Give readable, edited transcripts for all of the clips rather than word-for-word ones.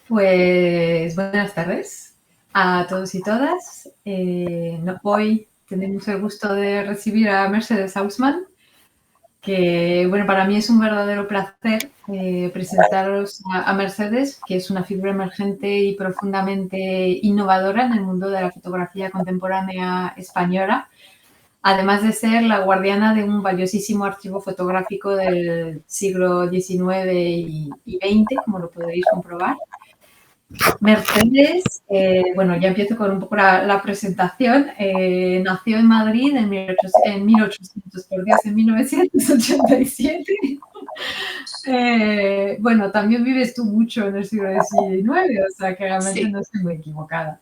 Pues buenas tardes a todos y todas. Hoy tenemos el gusto de recibir a Mercedes Hausmann, que bueno, para mí es un verdadero placer presentaros a Mercedes, que es una figura emergente y profundamente innovadora en el mundo de la fotografía contemporánea española, además de ser la guardiana de un valiosísimo archivo fotográfico del siglo XIX y XX, como lo podréis comprobar. Mercedes, bueno, ya empiezo con un poco la presentación. Nació en Madrid en 1987. Bueno, también vives tú mucho en el siglo XIX, o sea que realmente Sí. no estoy muy equivocada.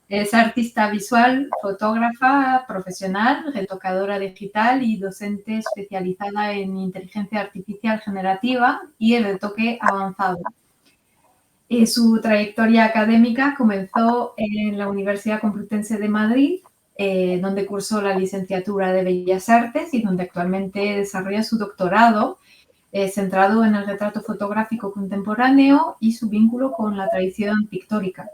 Es artista visual, fotógrafa profesional, retocadora digital y docente especializada en inteligencia artificial generativa y el retoque avanzado. Su trayectoria académica comenzó en la Universidad Complutense de Madrid, donde cursó la licenciatura de Bellas Artes y donde actualmente desarrolla su doctorado, centrado en el retrato fotográfico contemporáneo y su vínculo con la tradición pictórica.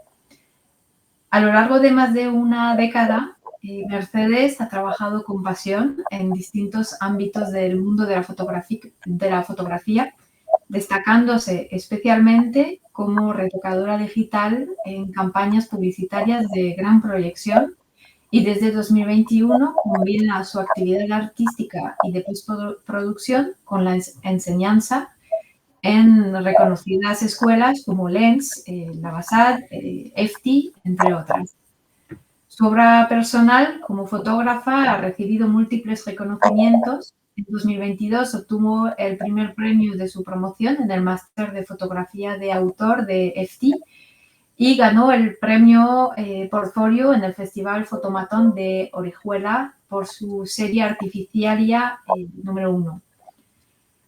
A lo largo de más de una década, Mercedes ha trabajado con pasión en distintos ámbitos del mundo de la fotografía, destacándose especialmente como retocadora digital en campañas publicitarias de gran proyección, y desde 2021 combina su actividad artística y de postproducción con la enseñanza en reconocidas escuelas como Lens, La Basad, EFTI, entre otras. Su obra personal como fotógrafa ha recibido múltiples reconocimientos. En 2022 obtuvo el primer premio de su promoción en el máster de fotografía de autor de EFTI y ganó el premio Portfolio en el Festival Fotomatón de Orihuela por su serie Artificialia número 1.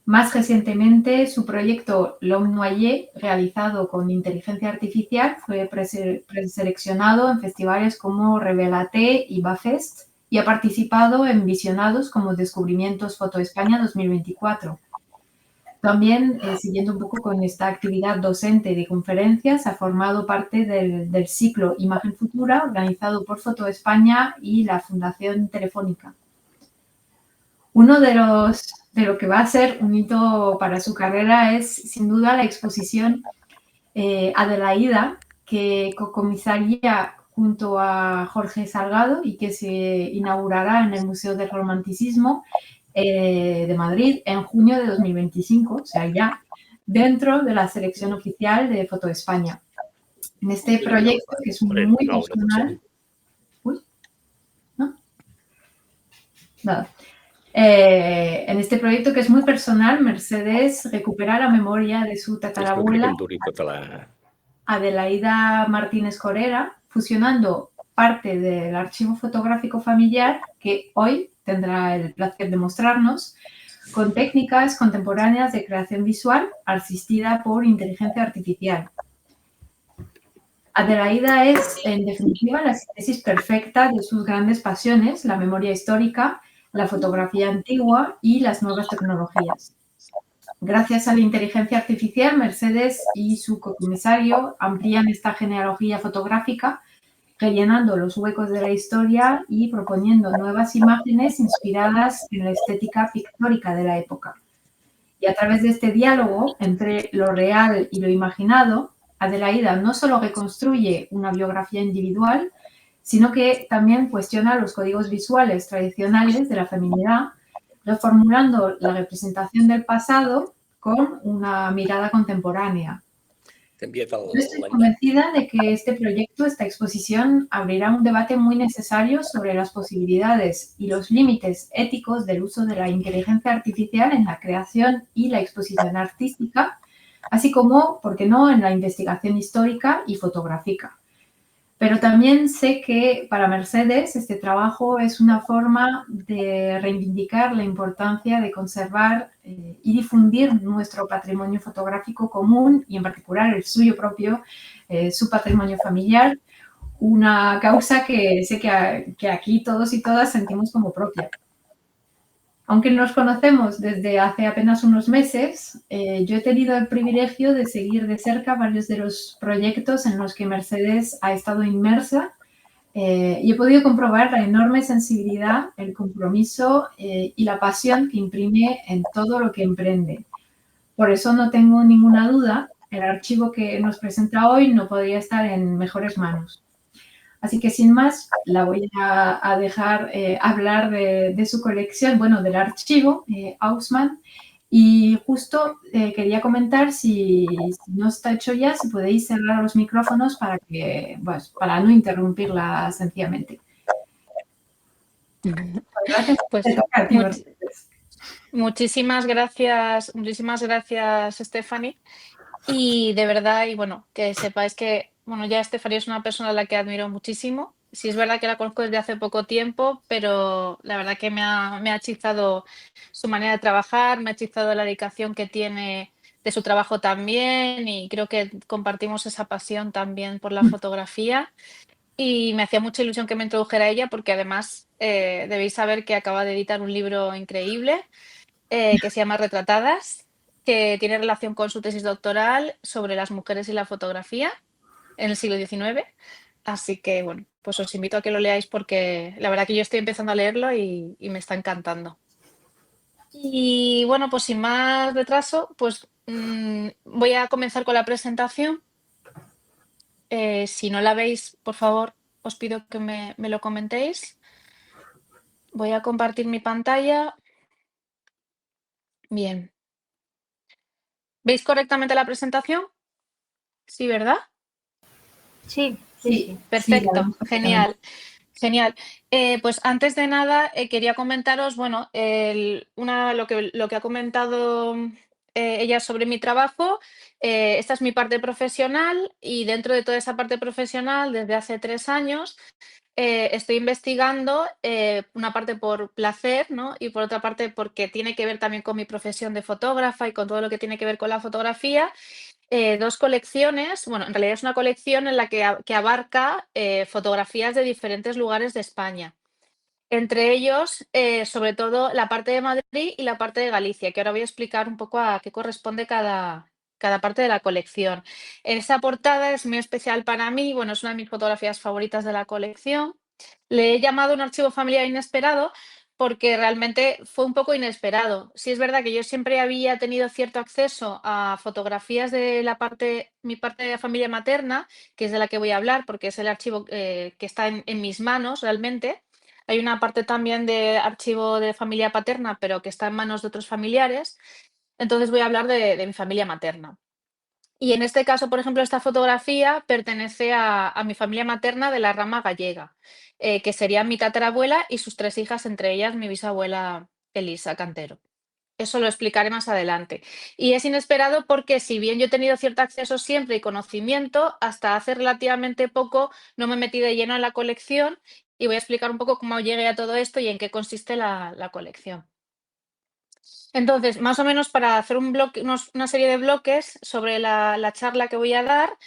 Más recientemente, su proyecto L'Homme Noyé, realizado con inteligencia artificial, fue preseleccionado en festivales como Revelate y Bafest y ha participado en visionados como Descubrimientos Foto España 2024. También, siguiendo un poco con esta actividad docente de conferencias, ha formado parte del ciclo Imagen Futura, organizado por Foto España y la Fundación Telefónica. Uno de lo que va a ser un hito para su carrera es, sin duda, la exposición Adelaida, que cocomisaría junto a Jorge Salgado y que se inaugurará en el Museo del Romanticismo de Madrid en junio de 2025, o sea, ya dentro de la selección oficial de Foto España. En este proyecto, que es muy personal... Uy, ¿no? Nada. En este proyecto, que es muy personal, Mercedes recupera la memoria de su tatarabuela Adelaida Martínez Corera, fusionando parte del archivo fotográfico familiar, que hoy tendrá el placer de mostrarnos, con técnicas contemporáneas de creación visual asistida por inteligencia artificial. Adelaida es, en definitiva, la síntesis perfecta de sus grandes pasiones, la memoria histórica, la fotografía antigua y las nuevas tecnologías. Gracias a la inteligencia artificial, Mercedes y su comisario amplían esta genealogía fotográfica, rellenando los huecos de la historia y proponiendo nuevas imágenes inspiradas en la estética pictórica de la época. Y a través de este diálogo entre lo real y lo imaginado, Adelaida no solo reconstruye una biografía individual, sino que también cuestiona los códigos visuales tradicionales de la feminidad, reformulando la representación del pasado con una mirada contemporánea. Yo estoy convencida de que este proyecto, esta exposición, abrirá un debate muy necesario sobre las posibilidades y los límites éticos del uso de la inteligencia artificial en la creación y la exposición artística, así como, ¿por qué no?, en la investigación histórica y fotográfica. Pero también sé que para Mercedes este trabajo es una forma de reivindicar la importancia de conservar y difundir nuestro patrimonio fotográfico común y en particular el suyo propio, su patrimonio familiar, una causa que sé que aquí todos y todas sentimos como propia. Aunque nos conocemos desde hace apenas unos meses, yo he tenido el privilegio de seguir de cerca varios de los proyectos en los que Mercedes ha estado inmersa y he podido comprobar la enorme sensibilidad, el compromiso y la pasión que imprime en todo lo que emprende. Por eso no tengo ninguna duda, el archivo que nos presenta hoy no podría estar en mejores manos. Así que sin más, la voy a dejar hablar de su colección, bueno, del archivo Haussmann. Y justo quería comentar, si no está hecho ya, si podéis cerrar los micrófonos para, pues, para no interrumpirla sencillamente. Gracias. Pues Te toca a ti, Mercedes. muchísimas gracias, Stephanie. Y de verdad, y bueno, que sepáis que, bueno, ya Stephanie es una persona a la que admiro muchísimo. Sí es verdad que la conozco desde hace poco tiempo, pero la verdad que me ha hechizado su manera de trabajar, me ha hechizado la dedicación que tiene de su trabajo también, y creo que compartimos esa pasión también por la fotografía. Y me hacía mucha ilusión que me introdujera ella, porque además debéis saber que acaba de editar un libro increíble que se llama Retratadas, que tiene relación con su tesis doctoral sobre las mujeres y la fotografía en el siglo XIX. Así que, bueno, pues os invito a que lo leáis, porque la verdad que yo estoy empezando a leerlo y me está encantando. Y bueno, pues sin más retraso, pues voy a comenzar con la presentación. Si no la veis, por favor, os pido que me lo comentéis. Voy a compartir mi pantalla. Bien. ¿Veis correctamente la presentación? Sí, ¿verdad? Sí, sí, Sí, sí. sí, la Perfecto, vemos perfectamente. genial, genial. Pues antes de nada, quería comentaros, bueno, lo que ha comentado ella sobre mi trabajo. Esta es mi parte profesional, y dentro de toda esa parte profesional, desde hace 3 años, estoy investigando, una parte por placer, ¿no? Y por otra parte porque tiene que ver también con mi profesión de fotógrafa y con todo lo que tiene que ver con la fotografía. Dos colecciones, bueno, en realidad es una colección en la que abarca fotografías de diferentes lugares de España. Entre ellos, sobre todo la parte de Madrid y la parte de Galicia, que ahora voy a explicar un poco a qué corresponde cada parte de la colección. Esa portada es muy especial para mí, bueno, es una de mis fotografías favoritas de la colección. Le he llamado un archivo familiar inesperado porque realmente fue un poco inesperado. Sí es verdad que yo siempre había tenido cierto acceso a fotografías de mi parte de la familia materna, que es de la que voy a hablar, porque es el archivo que está en mis manos realmente. Hay una parte también de archivo de familia paterna, pero que está en manos de otros familiares. Entonces voy a hablar de mi familia materna. Y en este caso, por ejemplo, esta fotografía pertenece a mi familia materna de la rama gallega, que sería mi tatarabuela y sus 3 hijas, entre ellas mi bisabuela Elisa Cantero. Eso lo explicaré más adelante. Y es inesperado porque, si bien yo he tenido cierto acceso siempre y conocimiento, hasta hace relativamente poco no me metí de lleno en la colección, y voy a explicar un poco cómo llegué a todo esto y en qué consiste la colección. Entonces, más o menos, para hacer una serie de bloques sobre la charla que voy a dar,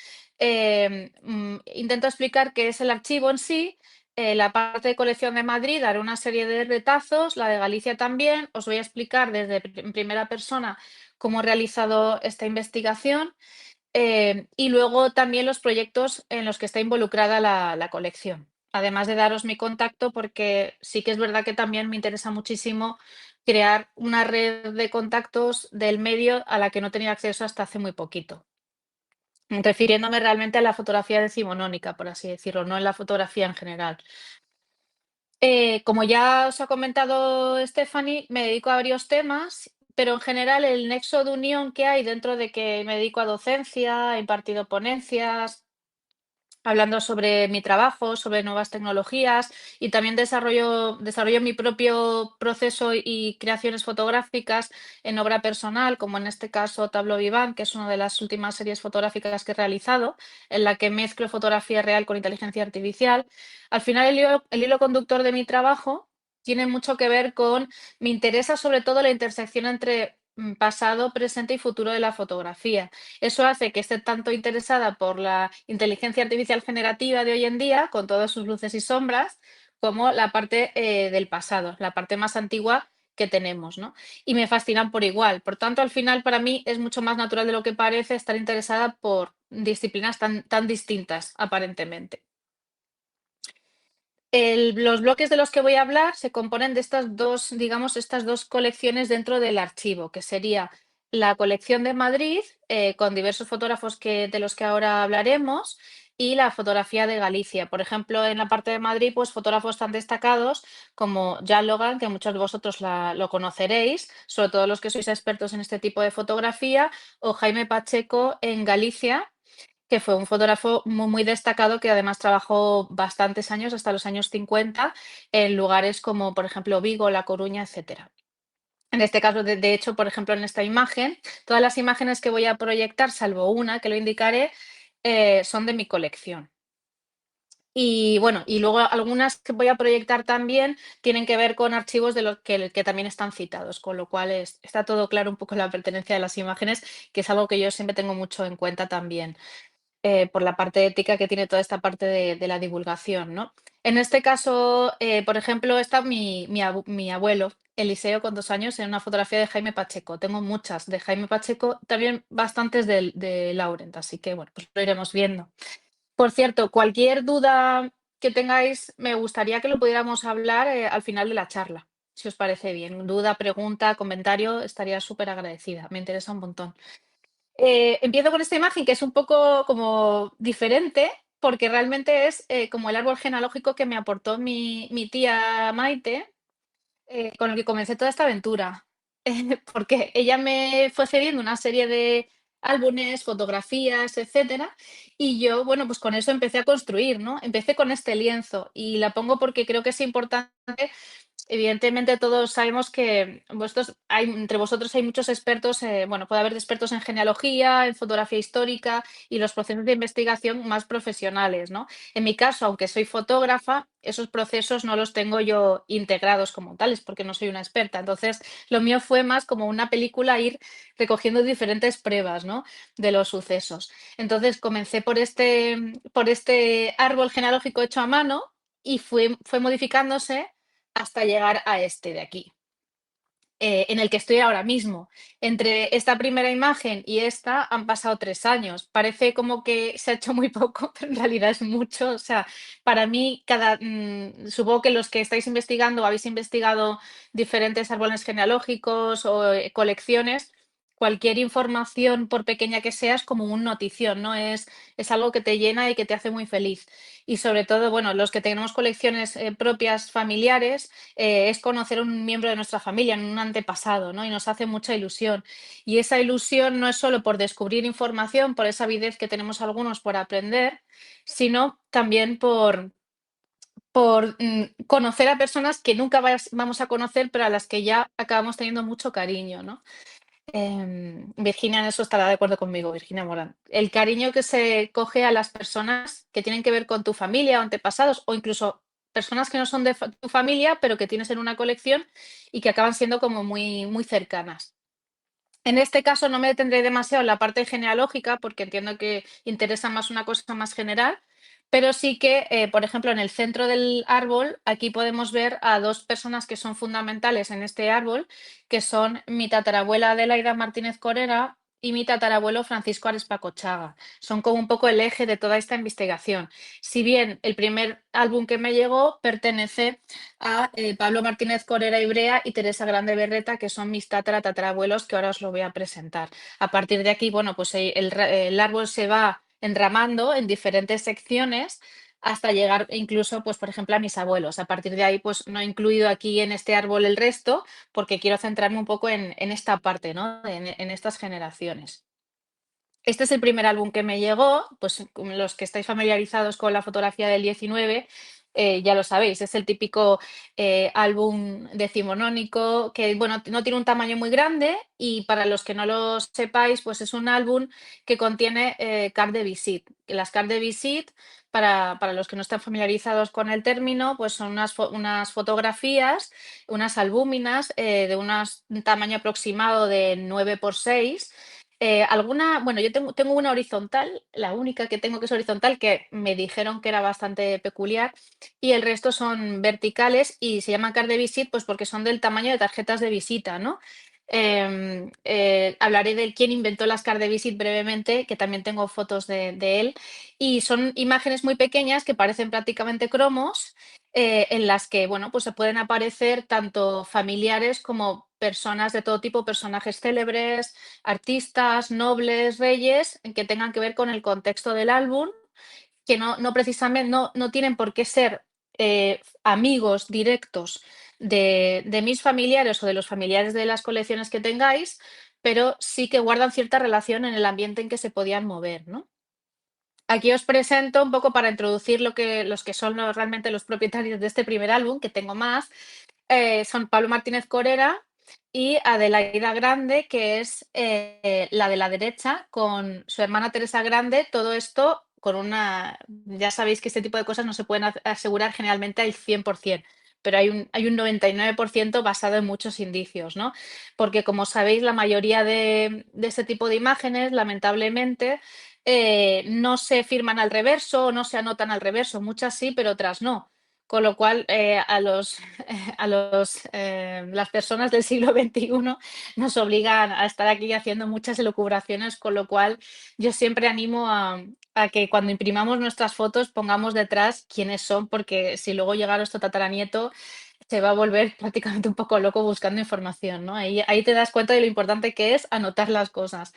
intento explicar qué es el archivo en sí. La parte de colección de Madrid daré una serie de retazos, la de Galicia también. Os voy a explicar en primera persona cómo he realizado esta investigación, y luego también los proyectos en los que está involucrada la colección. Además de daros mi contacto, porque sí que es verdad que también me interesa muchísimo crear una red de contactos del medio a la que no tenía acceso hasta hace muy poquito. Refiriéndome realmente a la fotografía decimonónica, por así decirlo, no en la fotografía en general. Como ya os ha comentado Stephanie, me dedico a varios temas, pero en general el nexo de unión que hay, dentro de que me dedico a docencia, he impartido ponencias hablando sobre mi trabajo, sobre nuevas tecnologías, y también desarrollo mi propio proceso y creaciones fotográficas en obra personal, como en este caso Tableau Vivant, que es una de las últimas series fotográficas que he realizado, en la que mezclo fotografía real con inteligencia artificial. Al final, el hilo conductor de mi trabajo tiene mucho que ver con, me interesa sobre todo la intersección entre pasado, presente y futuro de la fotografía. Eso hace que esté tanto interesada por la inteligencia artificial generativa de hoy en día, con todas sus luces y sombras, como la parte del pasado, la parte más antigua, que tenemos, ¿no? Y me fascinan por igual. Por tanto, al final, para mí es mucho más natural de lo que parece estar interesada por disciplinas tan distintas, aparentemente. Los bloques de los que voy a hablar se componen de estas dos, digamos, estas dos colecciones dentro del archivo, que sería la colección de Madrid, con diversos fotógrafos de los que ahora hablaremos, y la fotografía de Galicia. Por ejemplo, en la parte de Madrid, pues fotógrafos tan destacados como Jan Logan, que muchos de vosotros lo conoceréis, sobre todo los que sois expertos en este tipo de fotografía, o Jaime Pacheco en Galicia, que fue un fotógrafo muy destacado que además trabajó bastantes años, hasta los años 50, en lugares como, por ejemplo, Vigo, La Coruña, etcétera. En este caso, de hecho, por ejemplo, en esta imagen, todas las imágenes que voy a proyectar, salvo una que lo indicaré, son de mi colección. Y bueno, y luego algunas que voy a proyectar también tienen que ver con archivos de los que también están citados, con lo cual está todo claro un poco la pertenencia de las imágenes, que es algo que yo siempre tengo mucho en cuenta también. Por la parte ética que tiene toda esta parte de la divulgación, ¿no? En este caso, por ejemplo, está mi abuelo, Eliseo, con 2 años, en una fotografía de Jaime Pacheco. Tengo muchas de Jaime Pacheco, también bastantes de Laurent, así que bueno, pues lo iremos viendo. Por cierto, cualquier duda que tengáis, me gustaría que lo pudiéramos hablar al final de la charla, si os parece bien. Duda, pregunta, comentario, estaría súper agradecida, me interesa un montón. Empiezo con esta imagen que es un poco como diferente, porque realmente es como el árbol genealógico que me aportó mi tía Maite, con el que comencé toda esta aventura. Porque ella me fue cediendo una serie de álbumes, fotografías, etcétera, y yo, bueno, pues con eso empecé a construir, ¿no? Empecé con este lienzo y la pongo porque creo que es importante. Evidentemente, todos sabemos que entre vosotros hay muchos expertos, bueno, puede haber expertos en genealogía, en fotografía histórica y los procesos de investigación más profesionales, ¿no? En mi caso, aunque soy fotógrafa, esos procesos no los tengo yo integrados como tales, porque no soy una experta. Entonces, lo mío fue más como una película, ir recogiendo diferentes pruebas, ¿no? De los sucesos. Entonces, comencé por este árbol genealógico hecho a mano y fue modificándose hasta llegar a este de aquí, en el que estoy ahora mismo. Entre esta primera imagen y esta han pasado 3 años. Parece como que se ha hecho muy poco, pero en realidad es mucho. O sea, para mí, supongo que los que estáis investigando, habéis investigado diferentes árboles genealógicos o colecciones. Cualquier información, por pequeña que sea, es como un notición, ¿no? Es algo que te llena y que te hace muy feliz. Y sobre todo, bueno, los que tenemos colecciones propias familiares, es conocer un miembro de nuestra familia, un antepasado, ¿no? Y nos hace mucha ilusión. Y esa ilusión no es solo por descubrir información, por esa avidez que tenemos algunos por aprender, sino también por conocer a personas que nunca vamos a conocer, pero a las que ya acabamos teniendo mucho cariño, ¿no? Virginia en eso estará de acuerdo conmigo, Virginia Morán. El cariño que se coge a las personas que tienen que ver con tu familia o antepasados, o incluso personas que no son de tu familia, pero que tienes en una colección y que acaban siendo como muy, muy cercanas. En este caso no me detendré demasiado en la parte genealógica porque entiendo que interesa más una cosa más general, pero sí que, por ejemplo, en el centro del árbol, aquí podemos ver a 2 personas que son fundamentales en este árbol, que son mi tatarabuela Adelaida Martínez Corera y mi tatarabuelo Francisco Arespacochaga. Son como un poco el eje de toda esta investigación. Si bien el primer álbum que me llegó pertenece a Pablo Martínez Corera Ibrea y Teresa Grande Berreta, que son mis tatarabuelos, que ahora os lo voy a presentar. A partir de aquí, bueno, pues el árbol se va enramando en diferentes secciones hasta llegar incluso, pues, por ejemplo, a mis abuelos. A partir de ahí, pues, no he incluido aquí en este árbol el resto, porque quiero centrarme un poco en esta parte, ¿no? En estas generaciones. Este es el primer álbum que me llegó, pues como los que estáis familiarizados con la fotografía del 19, ya lo sabéis, es el típico álbum decimonónico que, bueno, no tiene un tamaño muy grande y para los que no lo sepáis, pues es un álbum que contiene cartes de visite. Las cartes de visite, para los que no están familiarizados con el término, pues son unas fotografías, unas albúminas de un tamaño aproximado de 9 por 6, Bueno, yo tengo una horizontal, la única que tengo que es horizontal, que me dijeron que era bastante peculiar, y el resto son verticales y se llaman card de visit, pues porque son del tamaño de tarjetas de visita, ¿no? Hablaré de quién inventó las card de visit brevemente, que también tengo fotos de él, y son imágenes muy pequeñas que parecen prácticamente cromos, en las que, bueno, pues se pueden aparecer tanto familiares como personas de todo tipo, personajes célebres, artistas, nobles, reyes, que tengan que ver con el contexto del álbum, que no precisamente no tienen por qué ser amigos directos de mis familiares o de los familiares de las colecciones que tengáis, pero sí que guardan cierta relación en el ambiente en que se podían mover, ¿no? Aquí os presento un poco para introducir los que son realmente los propietarios de este primer álbum, que tengo más. Son Pablo Martínez Corera y Adelaida Grande, que es la de la derecha, con su hermana Teresa Grande. Todo esto con ya sabéis que este tipo de cosas no se pueden asegurar generalmente al 100%, pero hay un 99% basado en muchos indicios, ¿no? Porque como sabéis, la mayoría de este tipo de imágenes, lamentablemente, no se firman al reverso o no se anotan al reverso. Muchas sí, pero otras no. Con lo cual, las personas del siglo XXI nos obligan a estar aquí haciendo muchas elucubraciones, con lo cual yo siempre animo a que cuando imprimamos nuestras fotos pongamos detrás quiénes son, porque si luego llega nuestro tataranieto se va a volver prácticamente un poco loco buscando información, ¿no? Ahí te das cuenta de lo importante que es anotar las cosas.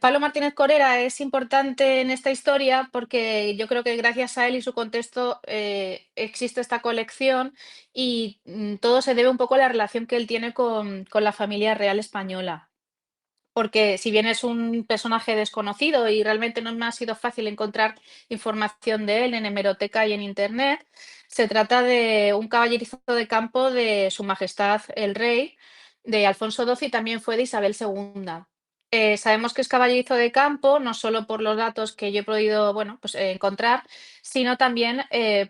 Pablo Martínez Corera es importante en esta historia porque yo creo que gracias a él y su contexto existe esta colección y todo se debe un poco a la relación que él tiene con la familia real española. Porque si bien es un personaje desconocido y realmente no me ha sido fácil encontrar información de él en hemeroteca y en internet, se trata de un caballerizo de campo de Su Majestad el Rey, de Alfonso XII y también fue de Isabel II. Sabemos que es caballerizo de campo, no solo por los datos que yo he podido, bueno, pues, encontrar, sino también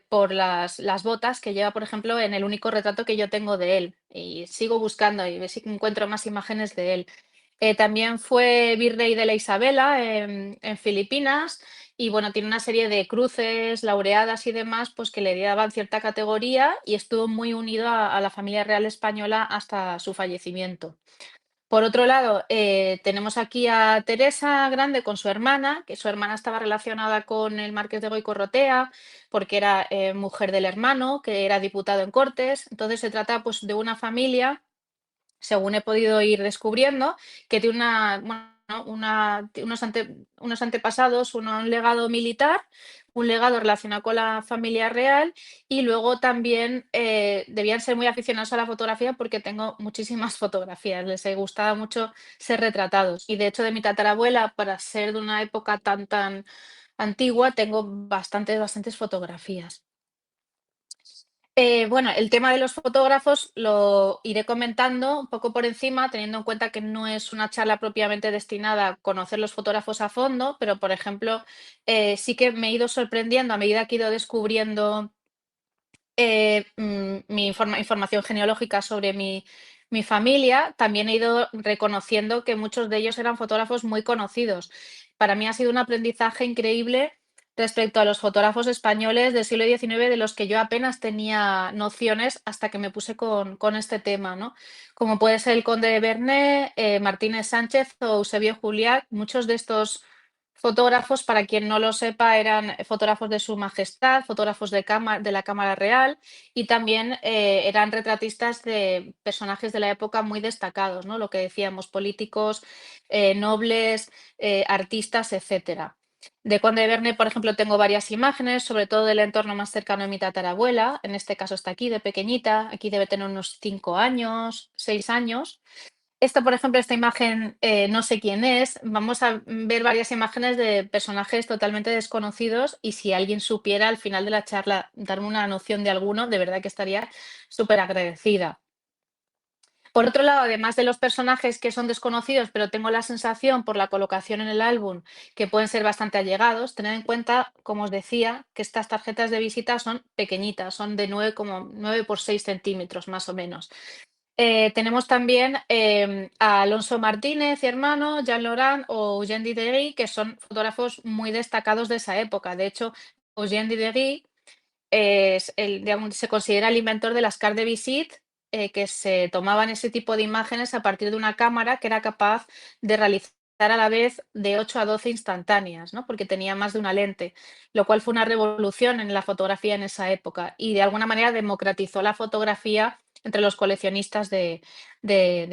por las botas que lleva, por ejemplo, en el único retrato que yo tengo de él. Y sigo buscando y ver si encuentro más imágenes de él. También fue virrey de la Isabela en Filipinas y bueno, tiene una serie de cruces, laureadas y demás, pues que le daban cierta categoría y estuvo muy unido a la familia real española hasta su fallecimiento. Por otro lado, tenemos aquí a Teresa Grande con su hermana, que su hermana estaba relacionada con el marqués de Goicorrotea, porque era mujer del hermano, que era diputado en Cortes. Entonces se trata pues, de una familia, según he podido ir descubriendo, que tiene unos antepasados, un legado militar, un legado relacionado con la familia real y luego también debían ser muy aficionados a la fotografía porque tengo muchísimas fotografías, les gustaba mucho ser retratados y de hecho de mi tatarabuela, para ser de una época tan antigua, tengo bastantes fotografías. Bueno, el tema de los fotógrafos lo iré comentando un poco por encima, teniendo en cuenta que no es una charla propiamente destinada a conocer los fotógrafos a fondo, pero por ejemplo, sí que me he ido sorprendiendo a medida que he ido descubriendo mi información genealógica sobre mi familia, también he ido reconociendo que muchos de ellos eran fotógrafos muy conocidos. Para mí ha sido un aprendizaje increíble respecto a los fotógrafos españoles del siglo XIX, de los que yo apenas tenía nociones hasta que me puse con este tema, ¿no? Como puede ser el conde de Bernet, Martínez Sánchez o Eusebio Juliá. Muchos de estos fotógrafos, para quien no lo sepa, eran fotógrafos de Su Majestad, fotógrafos de la Cámara Real y también eran retratistas de personajes de la época muy destacados, ¿no? Lo que decíamos, políticos, nobles, artistas, etcétera. De Conde de Bernet, por ejemplo, tengo varias imágenes, sobre todo del entorno más cercano de mi tatarabuela. En este caso está aquí, de pequeñita. Aquí debe tener unos 5 años, 6 años. Esta, por ejemplo, esta imagen, no sé quién es. Vamos a ver varias imágenes de personajes totalmente desconocidos y si alguien supiera al final de la charla darme una noción de alguno, de verdad que estaría súper agradecida. Por otro lado, además de los personajes que son desconocidos, pero tengo la sensación por la colocación en el álbum que pueden ser bastante allegados, tened en cuenta, como os decía, que estas tarjetas de visita son pequeñitas, son de 9 por 6 centímetros más o menos. Tenemos también a Alonso Martínez y hermano, Jean Laurent o Eugène Dideguy, que son fotógrafos muy destacados de esa época. De hecho, Eugène Dideguy digamos, se considera el inventor de las cartes de visite, que se tomaban ese tipo de imágenes a partir de una cámara que era capaz de realizar a la vez de 8 a 12 instantáneas, ¿no? Porque tenía más de una lente, lo cual fue una revolución en la fotografía en esa época y de alguna manera democratizó la fotografía entre los coleccionistas de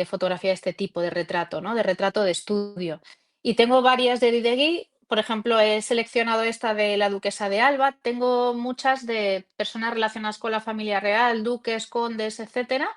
fotografía de este tipo, de retrato, ¿no? De retrato de estudio. Y tengo varias de Dideguy. Por ejemplo, he seleccionado esta de la duquesa de Alba. Tengo muchas de personas relacionadas con la familia real, duques, condes, etcétera.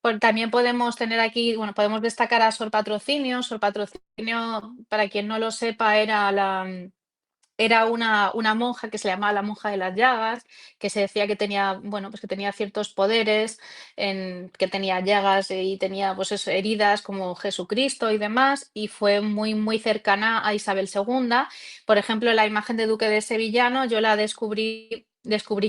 Pues también podemos tener aquí, bueno, podemos destacar a Sor Patrocinio. Sor Patrocinio, para quien no lo sepa, era una monja que se llamaba la monja de las llagas, que se decía que tenía, bueno, pues que tenía ciertos poderes, que tenía llagas y tenía pues eso, heridas como Jesucristo y demás, y fue muy, muy cercana a Isabel II. Por ejemplo, la imagen de Duque de Sevillano, yo la descubrí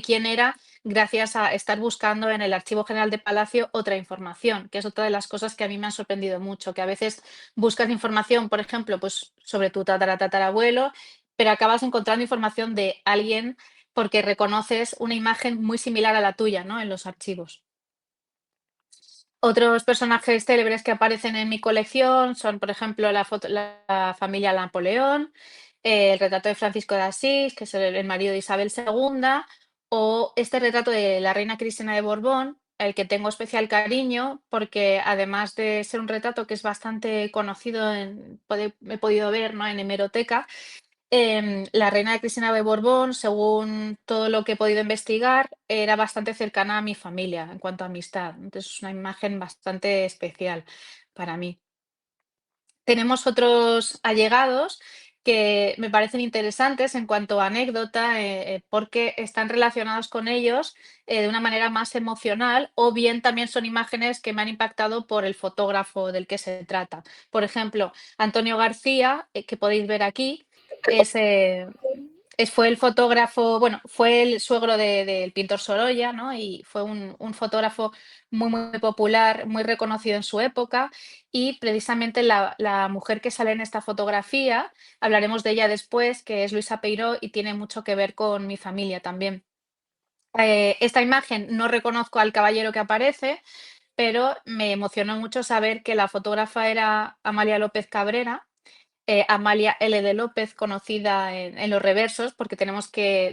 quién era gracias a estar buscando en el Archivo General de Palacio otra información, que es otra de las cosas que a mí me han sorprendido mucho, que a veces buscas información, por ejemplo, pues sobre tu tatarabuelo, pero acabas encontrando información de alguien porque reconoces una imagen muy similar a la tuya, ¿no? En los archivos. Otros personajes célebres que aparecen en mi colección son, por ejemplo, la familia Napoleón, el retrato de Francisco de Asís, que es el marido de Isabel II, o este retrato de la reina Cristina de Borbón, el que tengo especial cariño, porque además de ser un retrato que es bastante conocido, he podido ver, ¿no? En hemeroteca. La reina Cristina de Borbón, según todo lo que he podido investigar, era bastante cercana a mi familia en cuanto a amistad. Entonces es una imagen bastante especial para mí. Tenemos otros allegados que me parecen interesantes en cuanto a anécdota, porque están relacionados con ellos de una manera más emocional, o bien también son imágenes que me han impactado por el fotógrafo del que se trata. Por ejemplo, Antonio García, que podéis ver aquí, es, fue el fotógrafo, bueno, fue el suegro del pintor Sorolla, ¿no? Y fue un fotógrafo muy, muy popular, muy reconocido en su época. Y precisamente la mujer que sale en esta fotografía, hablaremos de ella después, que es Luisa Peiró y tiene mucho que ver con mi familia también. Esta imagen no reconozco al caballero que aparece, pero me emocionó mucho saber que la fotógrafa era Amalia López Cabrera, Amalia L. de López, conocida en los reversos, porque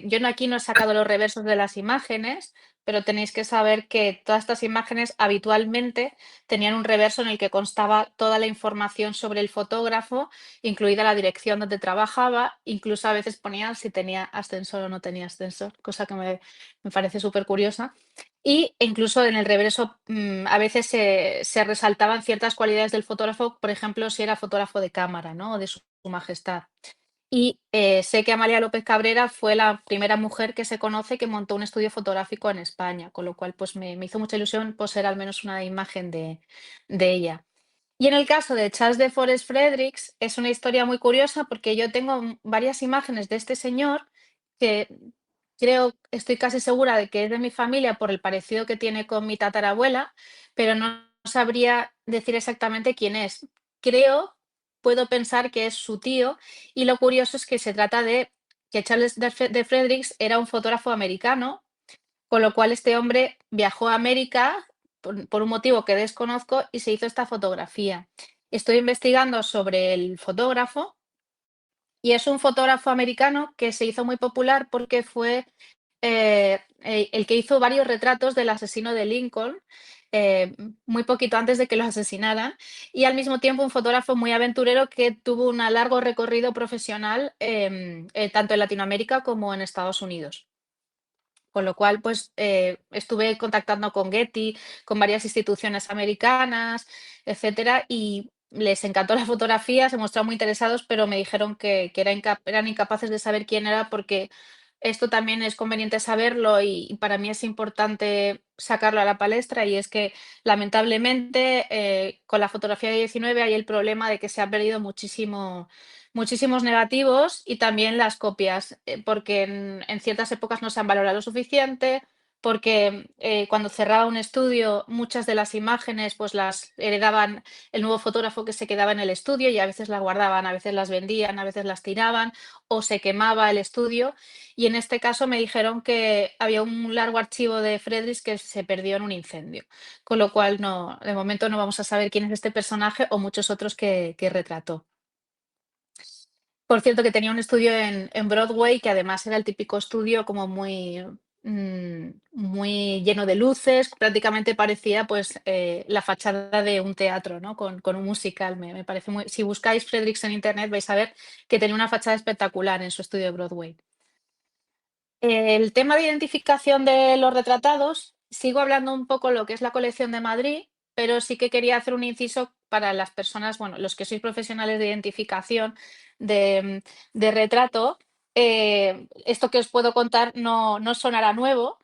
yo aquí no he sacado los reversos de las imágenes, pero tenéis que saber que todas estas imágenes habitualmente tenían un reverso en el que constaba toda la información sobre el fotógrafo, incluida la dirección donde trabajaba, incluso a veces ponía si tenía ascensor o no tenía ascensor, cosa que me parece súper curiosa. Y incluso en el reverso, a veces se resaltaban ciertas cualidades del fotógrafo, por ejemplo, si era fotógrafo de cámara, ¿no? O de su majestad. Y sé que Amalia López Cabrera fue la primera mujer que se conoce que montó un estudio fotográfico en España, con lo cual pues me hizo mucha ilusión poseer al menos una imagen de ella. Y en el caso de Charles de Forest Fredericks es una historia muy curiosa porque yo tengo varias imágenes de este señor que estoy casi segura de que es de mi familia por el parecido que tiene con mi tatarabuela, pero no sabría decir exactamente quién es. Puedo pensar que es su tío, y lo curioso es que se trata de que Charles de Fredericks era un fotógrafo americano, con lo cual este hombre viajó a América por un motivo que desconozco y se hizo esta fotografía. Estoy investigando sobre el fotógrafo y es un fotógrafo americano que se hizo muy popular porque fue el que hizo varios retratos del asesino de Lincoln, muy poquito antes de que lo asesinaran, y al mismo tiempo un fotógrafo muy aventurero que tuvo un largo recorrido profesional, tanto en Latinoamérica como en Estados Unidos. Con lo cual, pues estuve contactando con Getty, con varias instituciones americanas, etcétera, y les encantó la fotografía, se mostraron muy interesados, pero me dijeron que eran incapaces de saber quién era, porque esto también es conveniente saberlo y para mí es importante sacarlo a la palestra, y es que lamentablemente con la fotografía de 19 hay el problema de que se ha perdido muchísimos negativos y también las copias, porque en ciertas épocas no se han valorado lo suficiente, porque cuando cerraba un estudio, muchas de las imágenes pues las heredaban el nuevo fotógrafo que se quedaba en el estudio y a veces las guardaban, a veces las vendían, a veces las tiraban o se quemaba el estudio. Y en este caso me dijeron que había un largo archivo de Friedrich que se perdió en un incendio, con lo cual no, de momento no vamos a saber quién es este personaje o muchos otros que retrató. Por cierto, que tenía un estudio en Broadway, que además era el típico estudio como muy lleno de luces, prácticamente parecía pues la fachada de un teatro, ¿no? Con un musical. Me parece muy. Si buscáis Fredericks en internet vais a ver que tenía una fachada espectacular en su estudio de Broadway. El tema de identificación de los retratados, sigo hablando un poco lo que es la colección de Madrid, pero sí que quería hacer un inciso para las personas, bueno, los que sois profesionales de identificación de retrato. Esto que os puedo contar no sonará nuevo,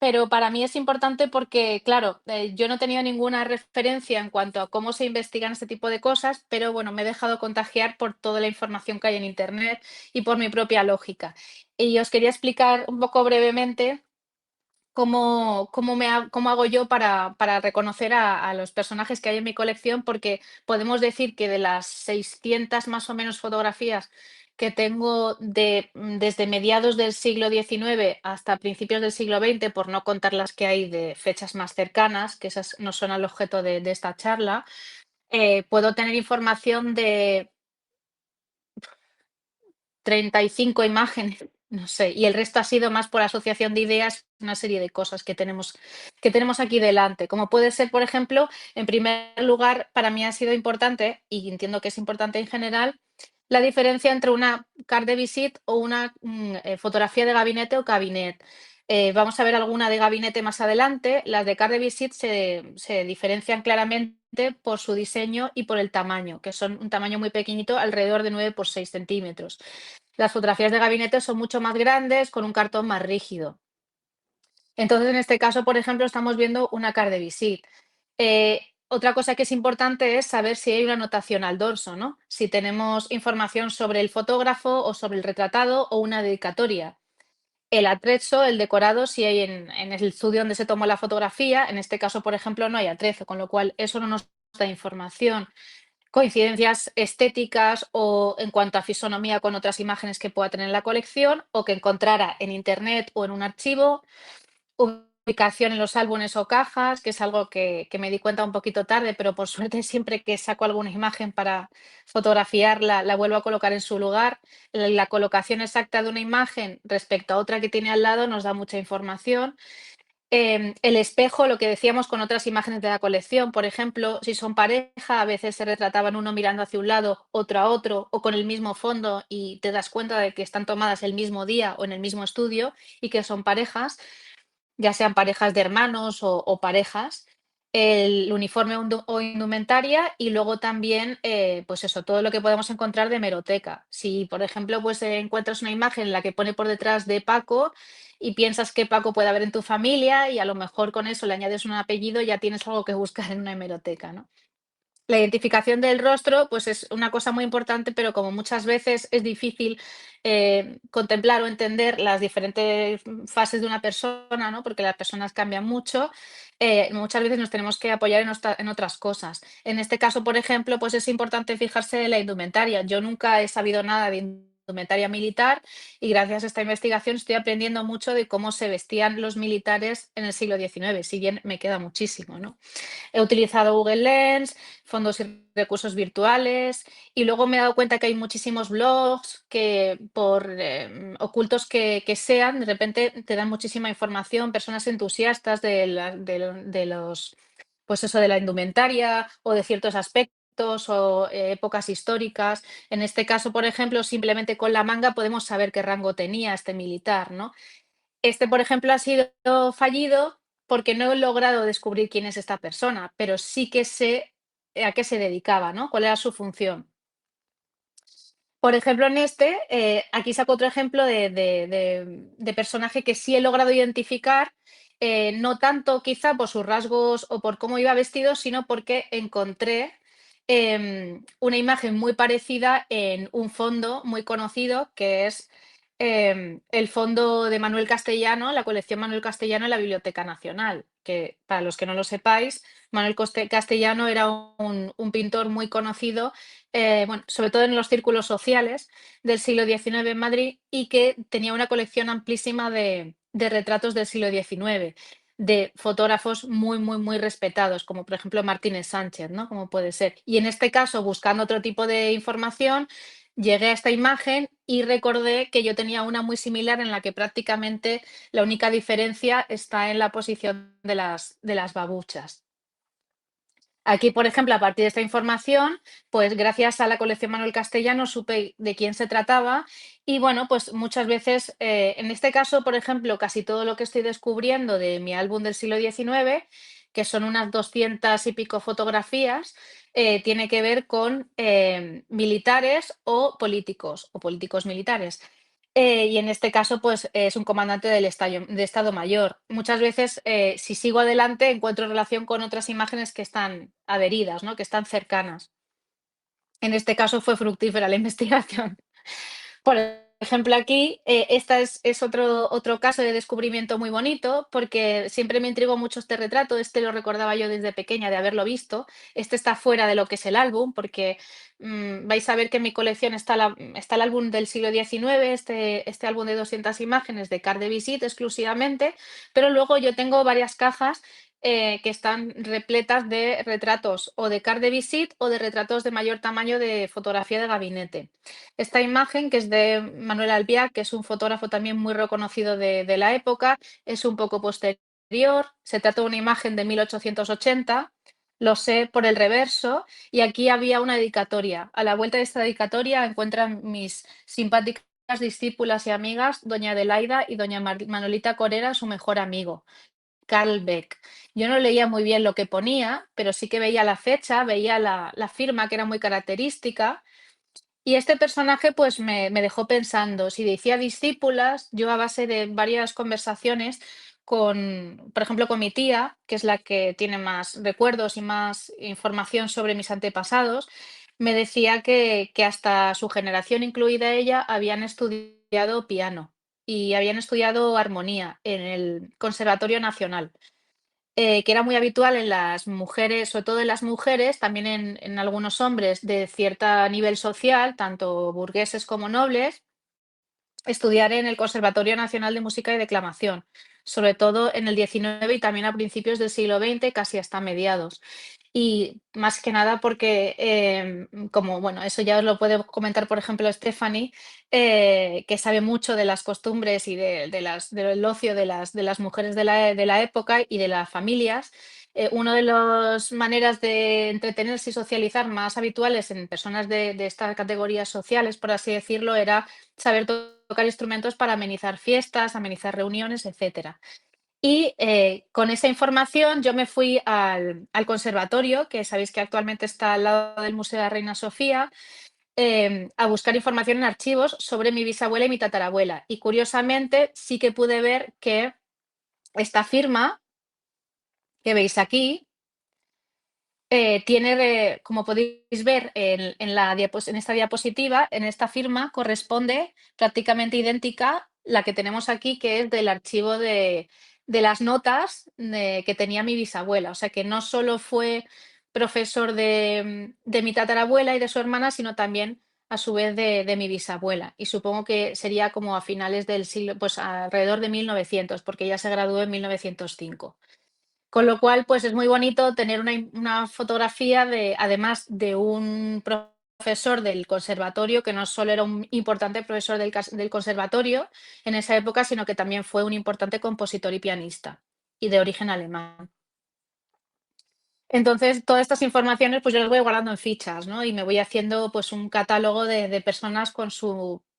pero para mí es importante porque, claro, yo no he tenido ninguna referencia en cuanto a cómo se investigan este tipo de cosas, pero bueno, me he dejado contagiar por toda la información que hay en Internet y por mi propia lógica. Y os quería explicar un poco brevemente cómo hago yo para reconocer a los personajes que hay en mi colección, porque podemos decir que de las 600 más o menos fotografías que tengo desde mediados del siglo XIX hasta principios del siglo XX, por no contar las que hay de fechas más cercanas, que esas no son el objeto de esta charla, puedo tener información de 35 imágenes, no sé, y el resto ha sido más por asociación de ideas, una serie de cosas que tenemos aquí delante. Como puede ser, por ejemplo, en primer lugar, para mí ha sido importante, y entiendo que es importante en general, la diferencia entre una carte de visite o una fotografía de gabinete o cabinet. Vamos a ver alguna de gabinete más adelante. Las de carte de visite se diferencian claramente por su diseño y por el tamaño, que son un tamaño muy pequeñito, alrededor de 9 por 6 centímetros. Las fotografías de gabinete son mucho más grandes, con un cartón más rígido. Entonces, en este caso, por ejemplo, estamos viendo una carte de visite. Otra cosa que es importante es saber si hay una anotación al dorso, ¿no? Si tenemos información sobre el fotógrafo o sobre el retratado o una dedicatoria. El atrezo, el decorado, si hay en el estudio donde se tomó la fotografía. En este caso, por ejemplo, no hay atrezo, con lo cual eso no nos da información. Coincidencias estéticas o en cuanto a fisonomía con otras imágenes que pueda tener en la colección o que encontrara en internet o en un archivo. Ubicación en los álbumes o cajas, que es algo que me di cuenta un poquito tarde, pero por suerte siempre que saco alguna imagen para fotografiarla, la vuelvo a colocar en su lugar. La colocación exacta de una imagen respecto a otra que tiene al lado nos da mucha información. El espejo, lo que decíamos con otras imágenes de la colección, por ejemplo, si son pareja, a veces se retrataban uno mirando hacia un lado, otro a otro, o con el mismo fondo y te das cuenta de que están tomadas el mismo día o en el mismo estudio y que son parejas, ya sean parejas de hermanos o parejas. El uniforme o indumentaria y luego también, pues eso, todo lo que podemos encontrar de hemeroteca. Si, por ejemplo, pues encuentras una imagen en la que pone por detrás de Paco y piensas que Paco puede haber en tu familia y a lo mejor con eso le añades un apellido, ya tienes algo que buscar en una hemeroteca, ¿no? La identificación del rostro, pues es una cosa muy importante, pero como muchas veces es difícil contemplar o entender las diferentes fases de una persona, ¿no? Porque las personas cambian mucho, muchas veces nos tenemos que apoyar en otras cosas. En este caso, por ejemplo, pues es importante fijarse en la indumentaria. Yo nunca he sabido nada de indumentaria militar y gracias a esta investigación estoy aprendiendo mucho de cómo se vestían los militares en el siglo XIX, si bien me queda muchísimo, ¿no? He utilizado Google Lens, fondos y recursos virtuales y luego me he dado cuenta que hay muchísimos blogs que por ocultos que sean, de repente te dan muchísima información, personas entusiastas de los, pues eso, de la indumentaria o de ciertos aspectos o épocas históricas. En este caso, por ejemplo, simplemente con la manga podemos saber qué rango tenía este militar, ¿no? Este, por ejemplo, ha sido fallido porque no he logrado descubrir quién es esta persona, pero sí que sé a qué se dedicaba, ¿no? Cuál era su función. Por ejemplo, en este, aquí saco otro ejemplo de personaje que sí he logrado identificar, no tanto quizá por sus rasgos o por cómo iba vestido, sino porque encontré una imagen muy parecida en un fondo muy conocido que es el fondo de Manuel Castellano, la colección Manuel Castellano en la Biblioteca Nacional, que para los que no lo sepáis, Manuel Castellano era un pintor muy conocido, bueno, sobre todo en los círculos sociales del siglo XIX en Madrid y que tenía una colección amplísima de retratos del siglo XIX, de fotógrafos muy, muy, muy respetados, como por ejemplo Martínez Sánchez, ¿no? Como puede ser. Y en este caso, buscando otro tipo de información, llegué a esta imagen y recordé que yo tenía una muy similar en la que prácticamente la única diferencia está en la posición de las babuchas. Aquí, por ejemplo, a partir de esta información, pues gracias a la colección Manuel Castellano supe de quién se trataba y bueno, pues muchas veces, en este caso, por ejemplo, casi todo lo que estoy descubriendo de mi álbum del siglo XIX, que son unas 200 y pico fotografías, tiene que ver con militares o políticos militares. Y en este caso, pues es un comandante de Estado Mayor. Muchas veces, si sigo adelante, encuentro relación con otras imágenes que están adheridas, ¿no? Que están cercanas. En este caso fue fructífera la investigación. Por ejemplo, aquí, esta es otro caso de descubrimiento muy bonito, porque siempre me intrigó mucho este retrato. Este lo recordaba yo desde pequeña de haberlo visto. Este está fuera de lo que es el álbum, porque vais a ver que en mi colección está el álbum del siglo XIX, este álbum de 200 imágenes de Carte de Visite exclusivamente, pero luego yo tengo varias cajas que están repletas de retratos o de Carte de Visite o de retratos de mayor tamaño de fotografía de gabinete. Esta imagen, que es de Manuel Albiac, que es un fotógrafo también muy reconocido de la época, es un poco posterior. Se trata de una imagen de 1880, lo sé por el reverso, y aquí había una dedicatoria. A la vuelta de esta dedicatoria encuentran mis simpáticas discípulas y amigas, doña Adelaida y doña Manolita Corera, su mejor amigo, Carl Beck. Yo no leía muy bien lo que ponía, pero sí que veía la fecha, veía la firma, que era muy característica, y este personaje, pues, me dejó pensando, si decía discípulas, yo a base de varias conversaciones con, por ejemplo, con mi tía, que es la que tiene más recuerdos y más información sobre mis antepasados, me decía que hasta su generación, incluida ella, habían estudiado piano y habían estudiado armonía en el Conservatorio Nacional, que era muy habitual en las mujeres, sobre todo en las mujeres, también en algunos hombres de cierto nivel social, tanto burgueses como nobles, estudiar en el Conservatorio Nacional de Música y Declamación, sobre todo en el XIX y también a principios del siglo XX, casi hasta mediados. Y más que nada porque, como bueno, eso ya os lo puede comentar, por ejemplo, Stephanie, que sabe mucho de las costumbres y del ocio de las mujeres de la época y de las familias. Una de las maneras de entretenerse y socializar más habituales en personas de estas categorías sociales, por así decirlo, era saber tocar instrumentos para amenizar fiestas, amenizar reuniones, etcétera. Y con esa información yo me fui al conservatorio, que sabéis que actualmente está al lado del Museo de la Reina Sofía, a buscar información en archivos sobre mi bisabuela y mi tatarabuela. Y curiosamente sí que pude ver que esta firma que veis aquí tiene, como podéis ver en esta diapositiva, en esta firma corresponde prácticamente idéntica la que tenemos aquí, que es del archivo de las notas que tenía mi bisabuela. O sea que no solo fue profesor de mi tatarabuela y de su hermana, sino también a su vez de mi bisabuela. Y supongo que sería como a finales del siglo, pues alrededor de 1900, porque ella se graduó en 1905. Con lo cual, pues es muy bonito tener una fotografía de, además de un profesor del conservatorio, que no solo era un importante profesor del conservatorio en esa época, sino que también fue un importante compositor y pianista, y de origen alemán. Entonces, todas estas informaciones, pues yo las voy guardando en fichas, ¿no? Y me voy haciendo pues un catálogo de personas con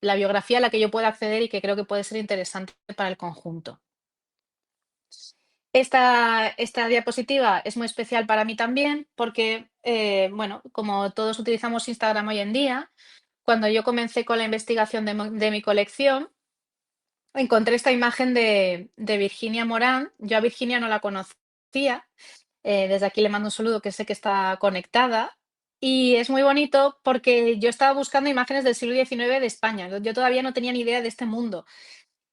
la biografía a la que yo pueda acceder y que creo que puede ser interesante para el conjunto. Esta diapositiva es muy especial para mí también porque, bueno, como todos utilizamos Instagram hoy en día, cuando yo comencé con la investigación de mi colección, encontré esta imagen de Virginia Morán. Yo a Virginia no la conocía. Desde aquí le mando un saludo, que sé que está conectada. Y es muy bonito porque yo estaba buscando imágenes del siglo XIX de España. Yo todavía no tenía ni idea de este mundo.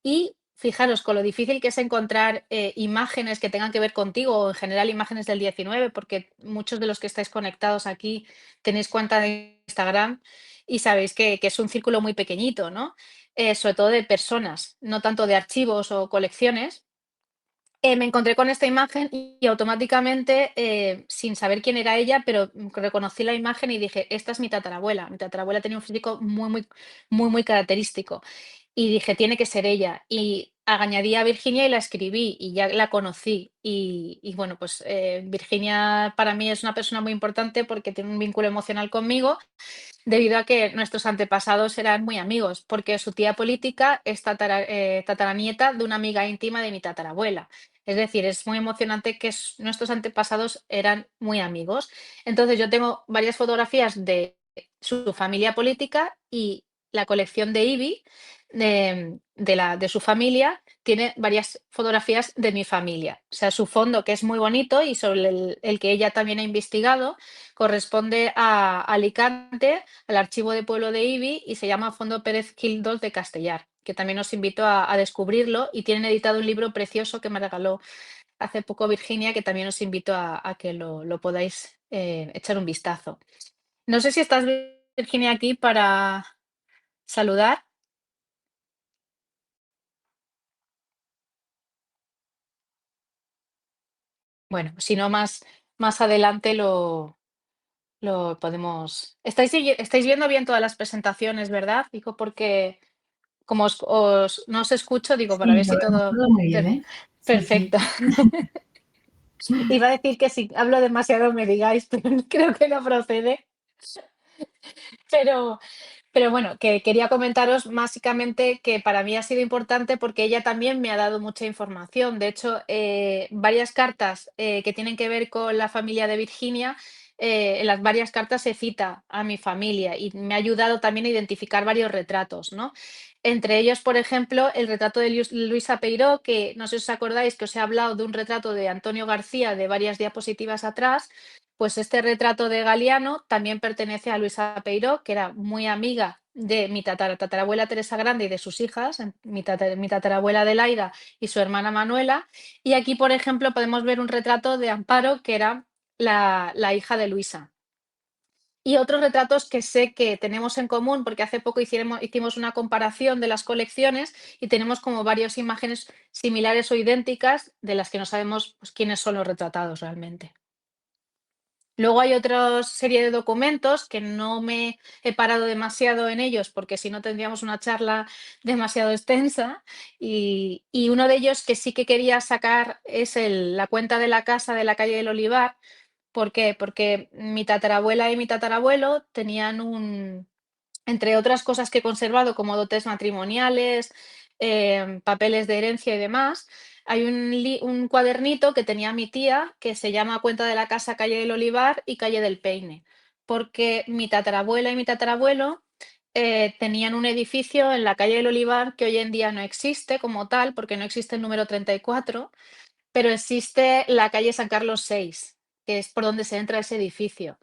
Y fijaros con lo difícil que es encontrar imágenes que tengan que ver contigo o en general imágenes del 19, porque muchos de los que estáis conectados aquí tenéis cuenta de Instagram y sabéis que es un círculo muy pequeñito, ¿no? Sobre todo de personas, no tanto de archivos o colecciones. Me encontré con esta imagen y automáticamente, sin saber quién era ella, pero reconocí la imagen y dije, esta es mi tatarabuela. Mi tatarabuela tenía un físico muy característico. Y dije, tiene que ser ella. Y añadí a Virginia y la escribí y ya la conocí. Y bueno, pues Virginia para mí es una persona muy importante porque tiene un vínculo emocional conmigo debido a que nuestros antepasados eran muy amigos, porque su tía política es tataranieta de una amiga íntima de mi tatarabuela. Es decir, es muy emocionante que nuestros antepasados eran muy amigos. Entonces yo tengo varias fotografías de su familia política y la colección de Ivy, de su familia, tiene varias fotografías de mi familia. O sea, su fondo, que es muy bonito y sobre el que ella también ha investigado, corresponde a Alicante, al archivo de pueblo de Ibi, y se llama Fondo Pérez Galdós de Castellar, que también os invito a descubrirlo, y tienen editado un libro precioso que me regaló hace poco Virginia, que también os invito a que lo podáis echar un vistazo. No sé si estás, Virginia, aquí para saludar. Bueno, si no, más adelante lo podemos. Estáis viendo bien todas las presentaciones, ¿verdad? Digo, porque como no os escucho, digo, para Sí, ver lo si vemos todo todo muy bien, per ¿eh? Sí, sí. perfecto. Iba a decir que si hablo demasiado me digáis, pero creo que no procede. Pero bueno, que quería comentaros básicamente que para mí ha sido importante porque ella también me ha dado mucha información. De hecho, varias cartas que tienen que ver con la familia de Virginia, en las varias cartas se cita a mi familia y me ha ayudado también a identificar varios retratos, ¿no? Entre ellos, por ejemplo, el retrato de Luisa Peiró, que no sé si os acordáis que os he hablado de un retrato de Antonio García de varias diapositivas atrás. Pues este retrato de Galiano también pertenece a Luisa Peiró, que era muy amiga de mi tatarabuela Teresa Grande y de sus hijas, mi tatarabuela Adelaida y su hermana Manuela. Y aquí, por ejemplo, podemos ver un retrato de Amparo, que era la hija de Luisa. Y otros retratos que sé que tenemos en común, porque hace poco hicimos una comparación de las colecciones y tenemos como varias imágenes similares o idénticas de las que no sabemos, pues, quiénes son los retratados realmente. Luego hay otra serie de documentos que no me he parado demasiado en ellos, porque si no tendríamos una charla demasiado extensa. Y uno de ellos que sí que quería sacar es la cuenta de la casa de la calle del Olivar. ¿Por qué? Porque mi tatarabuela y mi tatarabuelo tenían entre otras cosas que he conservado, como dotes matrimoniales, papeles de herencia y demás, hay un cuadernito que tenía mi tía que se llama Cuenta de la casa, calle del Olivar y calle del Peine, porque mi tatarabuela y mi tatarabuelo tenían un edificio en la calle del Olivar que hoy en día no existe como tal, porque no existe el número 34, pero existe la calle San Carlos 6, que es por donde se entra ese edificio.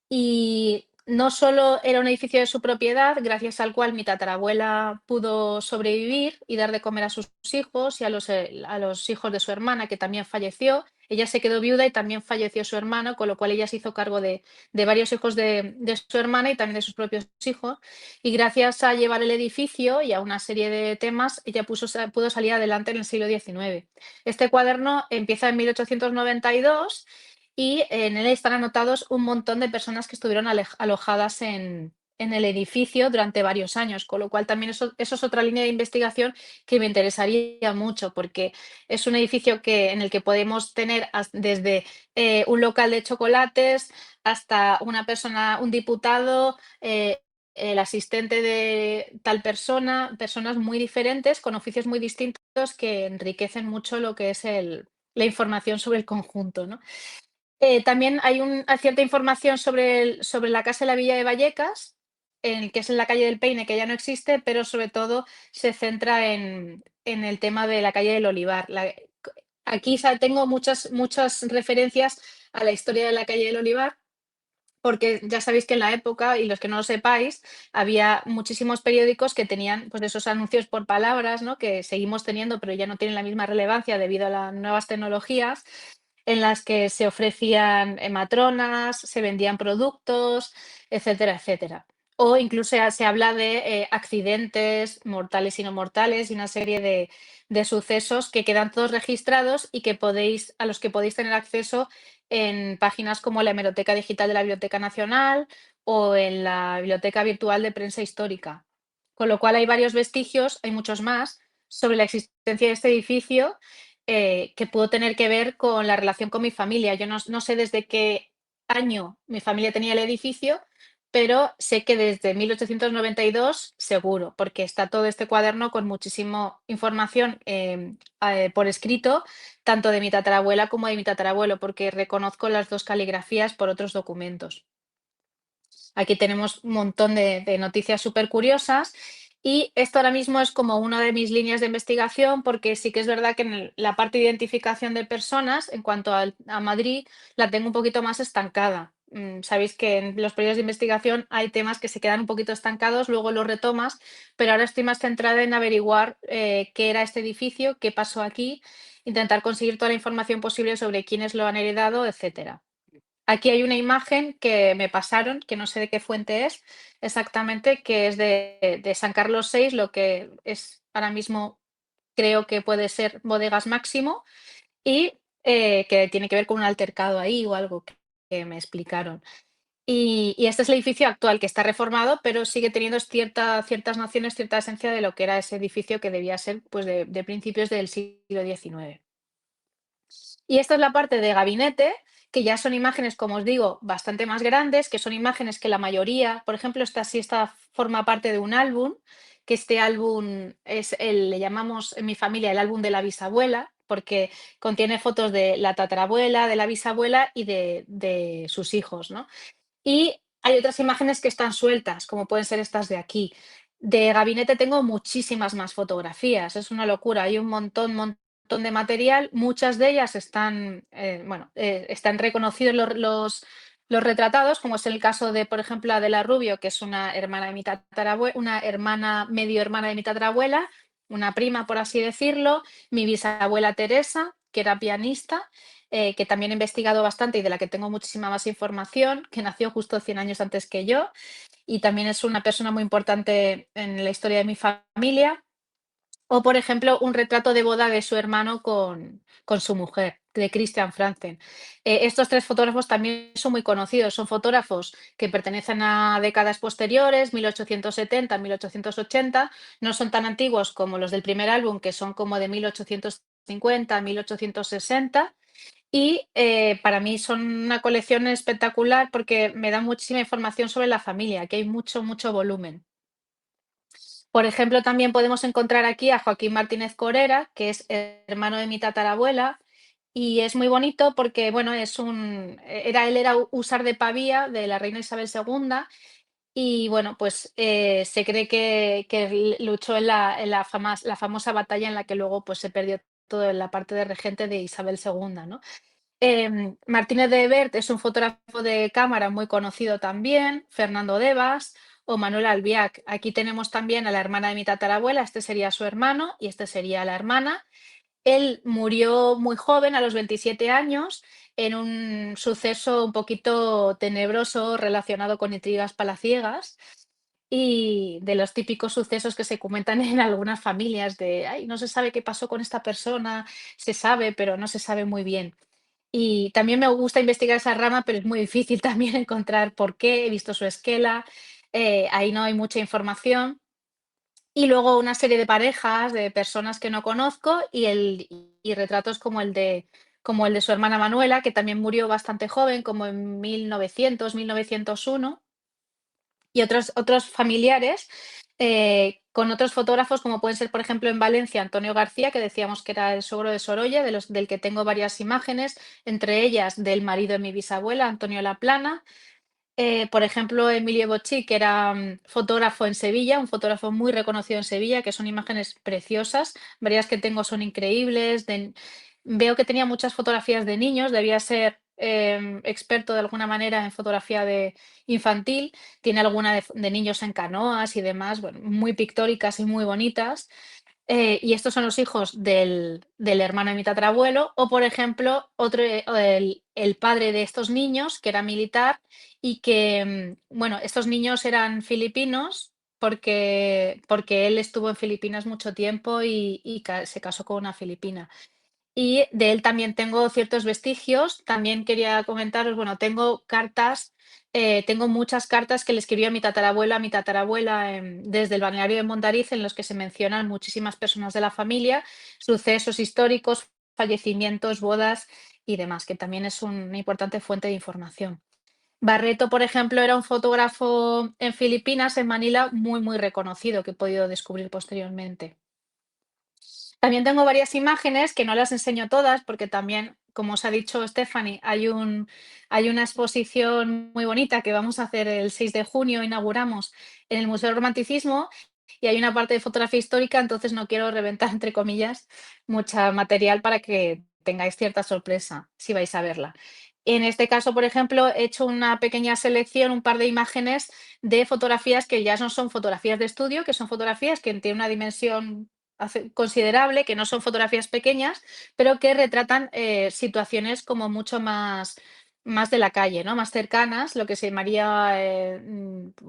Y no solo era un edificio de su propiedad, gracias al cual mi tatarabuela pudo sobrevivir y dar de comer a sus hijos y a los hijos de su hermana, que también falleció. Ella se quedó viuda y también falleció su hermano, con lo cual ella se hizo cargo de varios hijos de su hermana y también de sus propios hijos. Y gracias a llevar el edificio y a una serie de temas, ella pudo salir adelante en el siglo XIX. Este cuaderno empieza en 1892 y en él están anotados un montón de personas que estuvieron alojadas en el edificio durante varios años, con lo cual también eso es otra línea de investigación que me interesaría mucho, porque es un edificio en el que podemos tener desde un local de chocolates hasta una persona, un diputado, el asistente de tal persona, personas muy diferentes, con oficios muy distintos que enriquecen mucho lo que es la información sobre el conjunto, ¿no? También hay cierta información sobre la casa de la Villa de Vallecas, que es en la calle del Peine, que ya no existe, pero sobre todo se centra en el tema de la calle del Olivar. Aquí tengo muchas referencias a la historia de la calle del Olivar, porque ya sabéis que en la época, y los que no lo sepáis, había muchísimos periódicos que tenían pues esos anuncios por palabras, ¿no? Que seguimos teniendo, pero ya no tienen la misma relevancia debido a las nuevas tecnologías, en las que se ofrecían matronas, se vendían productos, etcétera, etcétera. O incluso se habla de accidentes mortales y no mortales y una serie de sucesos que quedan todos registrados y que a los que podéis tener acceso en páginas como la Hemeroteca Digital de la Biblioteca Nacional o en la Biblioteca Virtual de Prensa Histórica. Con lo cual hay varios vestigios, hay muchos más, sobre la existencia de este edificio que pudo tener que ver con la relación con mi familia. Yo no sé desde qué año mi familia tenía el edificio, pero sé que desde 1892 seguro, porque está todo este cuaderno con muchísima información por escrito, tanto de mi tatarabuela como de mi tatarabuelo, porque reconozco las dos caligrafías por otros documentos. Aquí tenemos un montón de noticias súper curiosas y esto ahora mismo es como una de mis líneas de investigación porque sí que es verdad que en la parte de identificación de personas, en cuanto a Madrid, la tengo un poquito más estancada. Sabéis que en los periodos de investigación hay temas que se quedan un poquito estancados, luego los retomas, pero ahora estoy más centrada en averiguar qué era este edificio, qué pasó aquí, intentar conseguir toda la información posible sobre quiénes lo han heredado, etcétera. Aquí hay una imagen que me pasaron, que no sé de qué fuente es exactamente, que es de San Carlos 6, lo que es ahora mismo creo que puede ser Bodegas Máximo, y que tiene que ver con un altercado ahí o algo que me explicaron. Y este es el edificio actual, que está reformado, pero sigue teniendo ciertas nociones, cierta esencia de lo que era ese edificio que debía ser pues, de principios del siglo XIX. Y esta es la parte de gabinete, que ya son imágenes, como os digo, bastante más grandes, que son imágenes que la mayoría, por ejemplo, esta forma parte de un álbum, que este álbum le llamamos en mi familia el álbum de la bisabuela, porque contiene fotos de la tatarabuela, de la bisabuela y de sus hijos, ¿no? Y hay otras imágenes que están sueltas, como pueden ser estas de aquí. De gabinete tengo muchísimas más fotografías, es una locura, hay un montón de material, muchas de ellas están, bueno, están reconocidos los retratados, como es el caso de, por ejemplo, Adela Rubio, que es una hermana de mi tatarabuela, una hermana, medio hermana de mi tatarabuela, una prima, por así decirlo, mi bisabuela Teresa, que era pianista, que también he investigado bastante y de la que tengo muchísima más información, que nació justo 100 años antes que yo y también es una persona muy importante en la historia de mi familia. O, por ejemplo, un retrato de boda de su hermano con su mujer, de Christian Franzen. Estos tres fotógrafos también son muy conocidos, son fotógrafos que pertenecen a décadas posteriores, 1870, 1880, no son tan antiguos como los del primer álbum, que son como de 1850, 1860, y para mí son una colección espectacular porque me da muchísima información sobre la familia, que hay mucho volumen. Por ejemplo, también podemos encontrar aquí a Joaquín Martínez Corera, que es hermano de mi tatarabuela, y es muy bonito porque, bueno, él era húsar de Pavía, de la reina Isabel II, y bueno, pues se cree que luchó la famosa batalla en la que luego pues, se perdió toda la parte de regente de Isabel II, ¿no? Martínez de Bert es un fotógrafo de cámara muy conocido también, Fernando Devas o Manuel Albiac. Aquí tenemos también a la hermana de mi tatarabuela, este sería su hermano y este sería la hermana. Él murió muy joven, a los 27 años, en un suceso un poquito tenebroso relacionado con intrigas palaciegas y de los típicos sucesos que se comentan en algunas familias de, ay, no se sabe qué pasó con esta persona, se sabe, pero no se sabe muy bien. Y también me gusta investigar esa rama, pero es muy difícil también encontrar por qué. He visto su esquela, ahí no hay mucha información. Y luego una serie de parejas, de personas que no conozco y retratos como el de su hermana Manuela, que también murió bastante joven, como en 1900, 1901 y otros familiares con otros fotógrafos, como pueden ser, por ejemplo, en Valencia, Antonio García, que decíamos que era el suegro de Sorolla, del que tengo varias imágenes, entre ellas del marido de mi bisabuela, Antonio Laplana. Por ejemplo, Emilio Bochí, que era fotógrafo en Sevilla, un fotógrafo muy reconocido en Sevilla, que son imágenes preciosas. Varias que tengo son increíbles. Veo que tenía muchas fotografías de niños, debía ser experto de alguna manera en fotografía de infantil, tiene alguna de niños en canoas y demás, bueno, muy pictóricas y muy bonitas. Y estos son los hijos del hermano de mi tatarabuelo, o por ejemplo, el padre de estos niños, que era militar, y que, bueno, estos niños eran filipinos porque él estuvo en Filipinas mucho tiempo y se casó con una filipina. Y de él también tengo ciertos vestigios. También quería comentaros, bueno, tengo cartas, tengo muchas cartas que le escribió a mi tatarabuela, desde el balneario de Mondariz, en los que se mencionan muchísimas personas de la familia, sucesos históricos, fallecimientos, bodas y demás, que también es una importante fuente de información. Barreto, por ejemplo, era un fotógrafo en Filipinas, en Manila, muy, muy reconocido, que he podido descubrir posteriormente. También tengo varias imágenes que no las enseño todas porque también, como os ha dicho Stephanie, hay una exposición muy bonita que vamos a hacer el 6 de junio, inauguramos en el Museo del Romanticismo y hay una parte de fotografía histórica, entonces no quiero reventar, entre comillas, mucha material para que tengáis cierta sorpresa si vais a verla. En este caso, por ejemplo, he hecho una pequeña selección, un par de imágenes de fotografías que ya no son fotografías de estudio, que son fotografías que tienen una dimensión considerable, que no son fotografías pequeñas, pero que retratan situaciones como mucho más de la calle, ¿no? Más cercanas, lo que se llamaría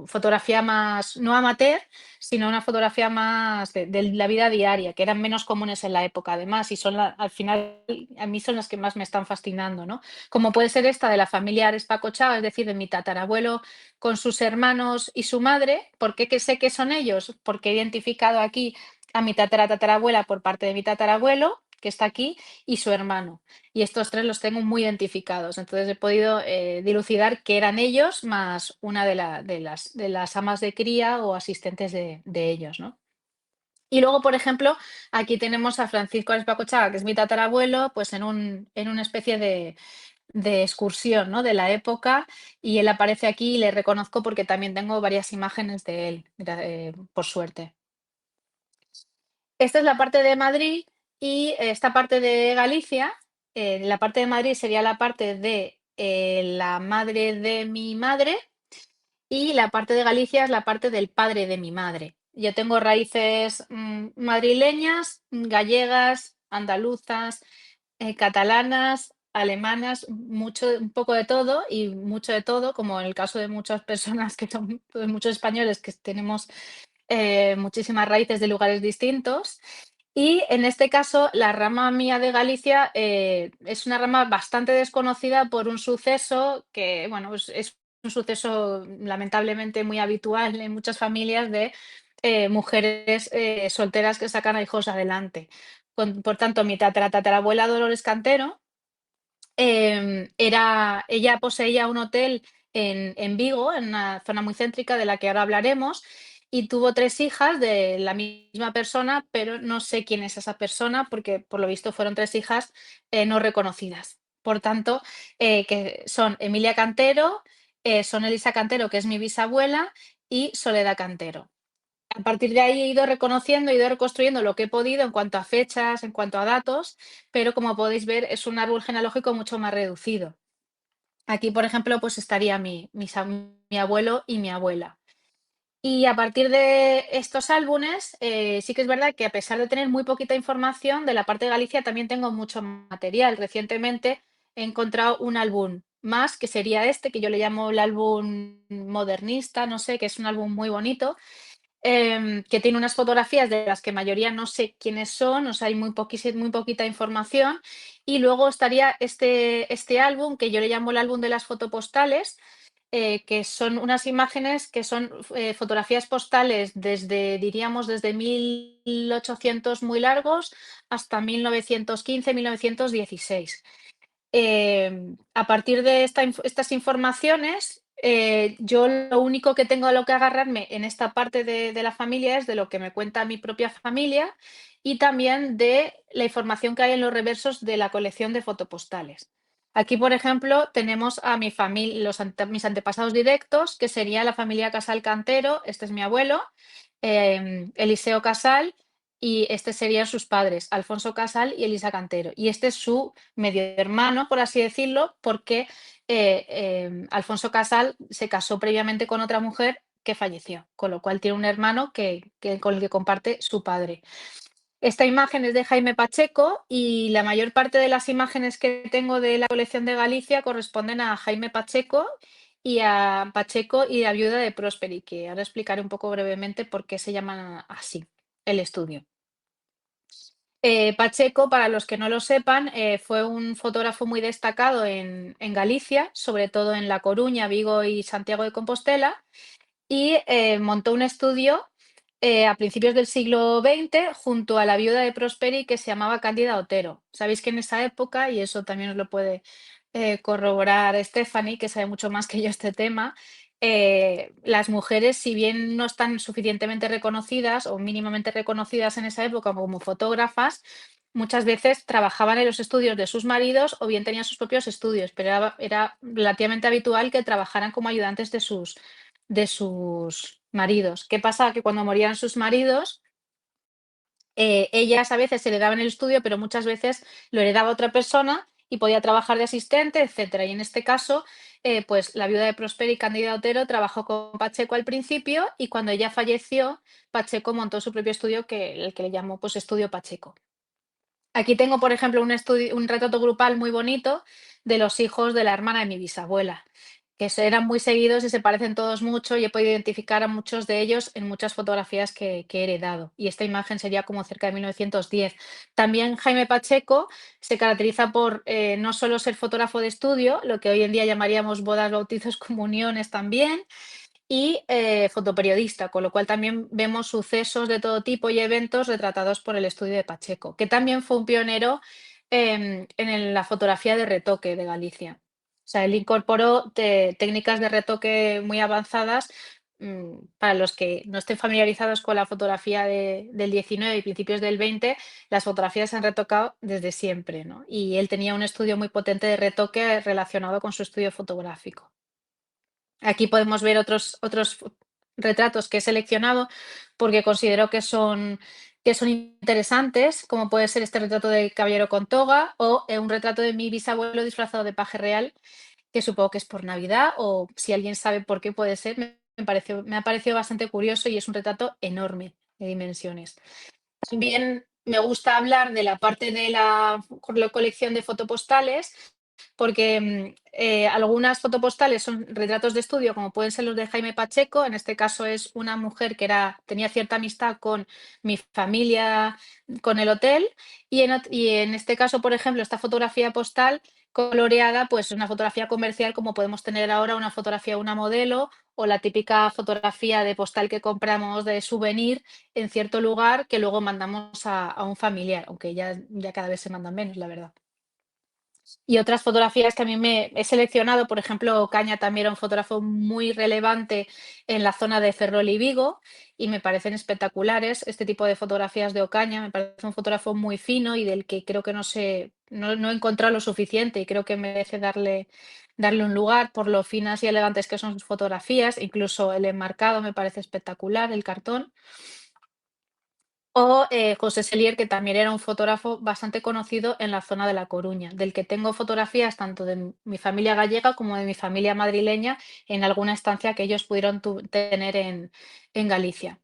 fotografía más, no amateur, sino una fotografía más de la vida diaria, que eran menos comunes en la época, además, y son al final, a mí son las que más me están fascinando, ¿no? Como puede ser esta de la familia Ares Pacochá, es decir, de mi tatarabuelo con sus hermanos y su madre. ¿Por qué que sé que son ellos? Porque he identificado aquí a mi tatarabuela por parte de mi tatarabuelo, que está aquí, y su hermano. Y estos tres los tengo muy identificados. Entonces he podido dilucidar que eran ellos más una de las amas de cría o asistentes de ellos, ¿no? Y luego, por ejemplo, aquí tenemos a Francisco Arespacochaga, que es mi tatarabuelo, pues en una especie de excursión, ¿no? De la época, y él aparece aquí y le reconozco porque también tengo varias imágenes de él, por suerte. Esta es la parte de Madrid y esta parte de Galicia. La parte de Madrid sería la parte de la madre de mi madre y la parte de Galicia es la parte del padre de mi madre. Yo tengo raíces madrileñas, gallegas, andaluzas, catalanas, alemanas, un poco de todo y mucho de todo, como en el caso de muchas personas que son, pues, muchos españoles que tenemos muchísimas raíces de lugares distintos. Y en este caso, la rama mía de Galicia es una rama bastante desconocida por un suceso que, bueno, pues es un suceso lamentablemente muy habitual en muchas familias de mujeres solteras que sacan a hijos adelante. Por tanto, mi tatarabuela Dolores Cantero, ella poseía un hotel en Vigo, en una zona muy céntrica de la que ahora hablaremos, y tuvo 3 hijas de la misma persona, pero no sé quién es esa persona, porque por lo visto fueron 3 hijas no reconocidas. Por tanto, que son Emilia Cantero, son Elisa Cantero, que es mi bisabuela, y Soledad Cantero. A partir de ahí he ido reconociendo, he ido reconstruyendo lo que he podido en cuanto a fechas, en cuanto a datos, pero como podéis ver es un árbol genealógico mucho más reducido. Aquí, por ejemplo, pues estaría mi abuelo y mi abuela. Y a partir de estos álbumes, sí que es verdad que a pesar de tener muy poquita información de la parte de Galicia, también tengo mucho material. Recientemente he encontrado un álbum más, que sería este, que yo le llamo el álbum modernista, no sé, que es un álbum muy bonito, que tiene unas fotografías de las que mayoría no sé quiénes son, o sea, hay muy poquita información. Y luego estaría este álbum, que yo le llamo el álbum de las fotopostales, que son unas imágenes que son fotografías postales diríamos, desde 1800 muy largos hasta 1915, 1916. A partir de estas informaciones, yo lo único que tengo a lo que agarrarme en esta parte de la familia es de lo que me cuenta mi propia familia y también de la información que hay en los reversos de la colección de fotopostales. Aquí, por ejemplo, tenemos a mi familia, mis antepasados directos, que sería la familia Casal Cantero, este es mi abuelo, Eliseo Casal, y este serían sus padres, Alfonso Casal y Elisa Cantero. Y este es su medio hermano, por así decirlo, porque Alfonso Casal se casó previamente con otra mujer que falleció, con lo cual tiene un hermano con el que comparte su padre. Esta imagen es de Jaime Pacheco y la mayor parte de las imágenes que tengo de la colección de Galicia corresponden a Jaime Pacheco y la viuda de Prosperi, que ahora explicaré un poco brevemente por qué se llaman así el estudio. Pacheco, para los que no lo sepan, fue un fotógrafo muy destacado en Galicia, sobre todo en La Coruña, Vigo y Santiago de Compostela, y montó un estudio a principios del siglo XX junto a la viuda de Prosperi que se llamaba Cándida Otero. Sabéis que en esa época, y eso también os lo puede corroborar Stephanie, que sabe mucho más que yo este tema, las mujeres, si bien no están suficientemente reconocidas o mínimamente reconocidas en esa época como fotógrafas, muchas veces trabajaban en los estudios de sus maridos o bien tenían sus propios estudios, pero era relativamente habitual que trabajaran como ayudantes de sus maridos. ¿Qué pasa? Que cuando morían sus maridos, ellas a veces heredaban el estudio, pero muchas veces lo heredaba otra persona y podía trabajar de asistente, etcétera. Y en este caso, pues la viuda de Prosperi, Cándida Otero, trabajó con Pacheco al principio y cuando ella falleció, Pacheco montó su propio estudio, el que le llamó pues Estudio Pacheco. Aquí tengo, por ejemplo, un retrato grupal muy bonito de los hijos de la hermana de mi bisabuela, que eran muy seguidos y se parecen todos mucho y he podido identificar a muchos de ellos en muchas fotografías que he heredado. Y esta imagen sería como cerca de 1910. También Jaime Pacheco se caracteriza por no solo ser fotógrafo de estudio, lo que hoy en día llamaríamos bodas, bautizos, comuniones también, y fotoperiodista, con lo cual también vemos sucesos de todo tipo y eventos retratados por el estudio de Pacheco, que también fue un pionero en la fotografía de retoque de Galicia. O sea, él incorporó técnicas de retoque muy avanzadas. Para los que no estén familiarizados con la fotografía del 19 y principios del 20, las fotografías se han retocado desde siempre, ¿no? Y él tenía un estudio muy potente de retoque relacionado con su estudio fotográfico. Aquí podemos ver otros retratos que he seleccionado porque considero que son interesantes, como puede ser este retrato de caballero con toga o un retrato de mi bisabuelo disfrazado de paje real, que supongo que es por Navidad o si alguien sabe por qué puede ser, me ha parecido bastante curioso y es un retrato enorme de dimensiones. También me gusta hablar de la parte de la colección de fotopostales, porque algunas fotopostales son retratos de estudio, como pueden ser los de Jaime Pacheco. En este caso es una mujer que tenía cierta amistad con mi familia, con el hotel. Y en este caso, por ejemplo, esta fotografía postal coloreada, pues es una fotografía comercial, como podemos tener ahora una fotografía de una modelo o la típica fotografía de postal que compramos de souvenir en cierto lugar que luego mandamos a un familiar, aunque ya cada vez se mandan menos, la verdad. Y otras fotografías que a mí me he seleccionado, por ejemplo, Ocaña también era un fotógrafo muy relevante en la zona de Ferrol y Vigo y me parecen espectaculares este tipo de fotografías de Ocaña. Me parece un fotógrafo muy fino y del que creo que no he encontrado lo suficiente y creo que merece darle un lugar por lo finas y elegantes que son sus fotografías. Incluso el enmarcado me parece espectacular, el cartón. O José Selier, que también era un fotógrafo bastante conocido en la zona de La Coruña, del que tengo fotografías tanto de mi familia gallega como de mi familia madrileña en alguna estancia que ellos pudieron tener en Galicia.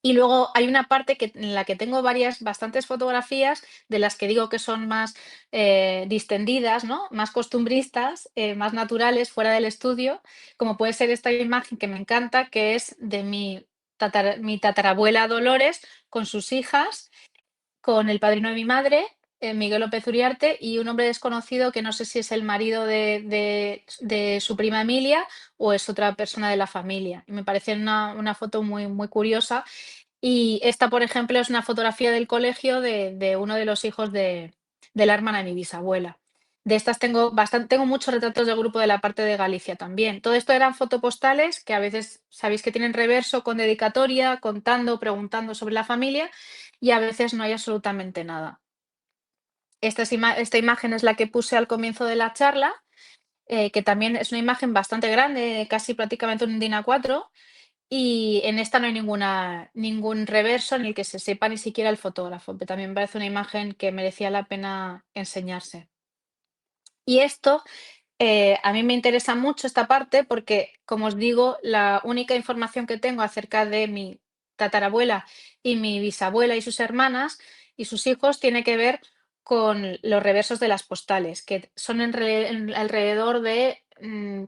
Y luego hay una parte en la que tengo bastantes fotografías de las que digo que son más distendidas, ¿no? Más costumbristas, más naturales, fuera del estudio, como puede ser esta imagen que me encanta, que es de mi tatarabuela Dolores con sus hijas, con el padrino de mi madre, Miguel López Uriarte, y un hombre desconocido que no sé si es el marido de su prima Emilia o es otra persona de la familia. Y me parece una foto muy, muy curiosa. Y esta, por ejemplo, es una fotografía del colegio de uno de los hijos de la hermana de mi bisabuela. De estas tengo muchos retratos del grupo de la parte de Galicia también. Todo esto eran fotopostales que a veces sabéis que tienen reverso con dedicatoria, contando, preguntando sobre la familia y a veces no hay absolutamente nada. Esta imagen es la que puse al comienzo de la charla, que también es una imagen bastante grande, casi prácticamente un DIN A4, y en esta no hay ningún reverso en el que se sepa ni siquiera el fotógrafo, pero también me parece una imagen que merecía la pena enseñarse. Y esto, a mí me interesa mucho esta parte porque, como os digo, la única información que tengo acerca de mi tatarabuela y mi bisabuela y sus hermanas y sus hijos tiene que ver con los reversos de las postales, que son alrededor de,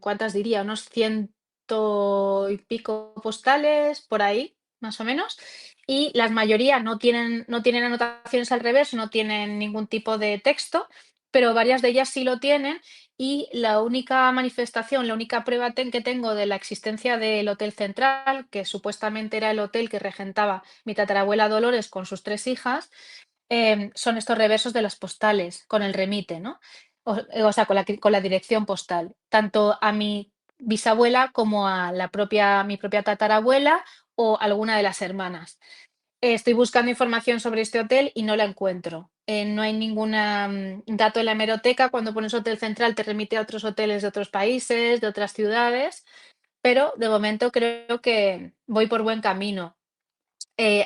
¿cuántas diría? Unos ciento y pico postales por ahí, más o menos. Y la mayoría no tienen anotaciones al revés, no tienen ningún tipo de texto, pero varias de ellas sí lo tienen y la única manifestación, la única prueba que tengo de la existencia del Hotel Central, que supuestamente era el hotel que regentaba mi tatarabuela Dolores con sus 3 hijas, son estos reversos de las postales con el remite, ¿no? O sea, con la dirección postal, tanto a mi bisabuela como a mi propia tatarabuela o alguna de las hermanas. Estoy buscando información sobre este hotel y no la encuentro. No hay ningún dato en la hemeroteca. Cuando pones Hotel Central te remite a otros hoteles de otros países, de otras ciudades, pero de momento creo que voy por buen camino.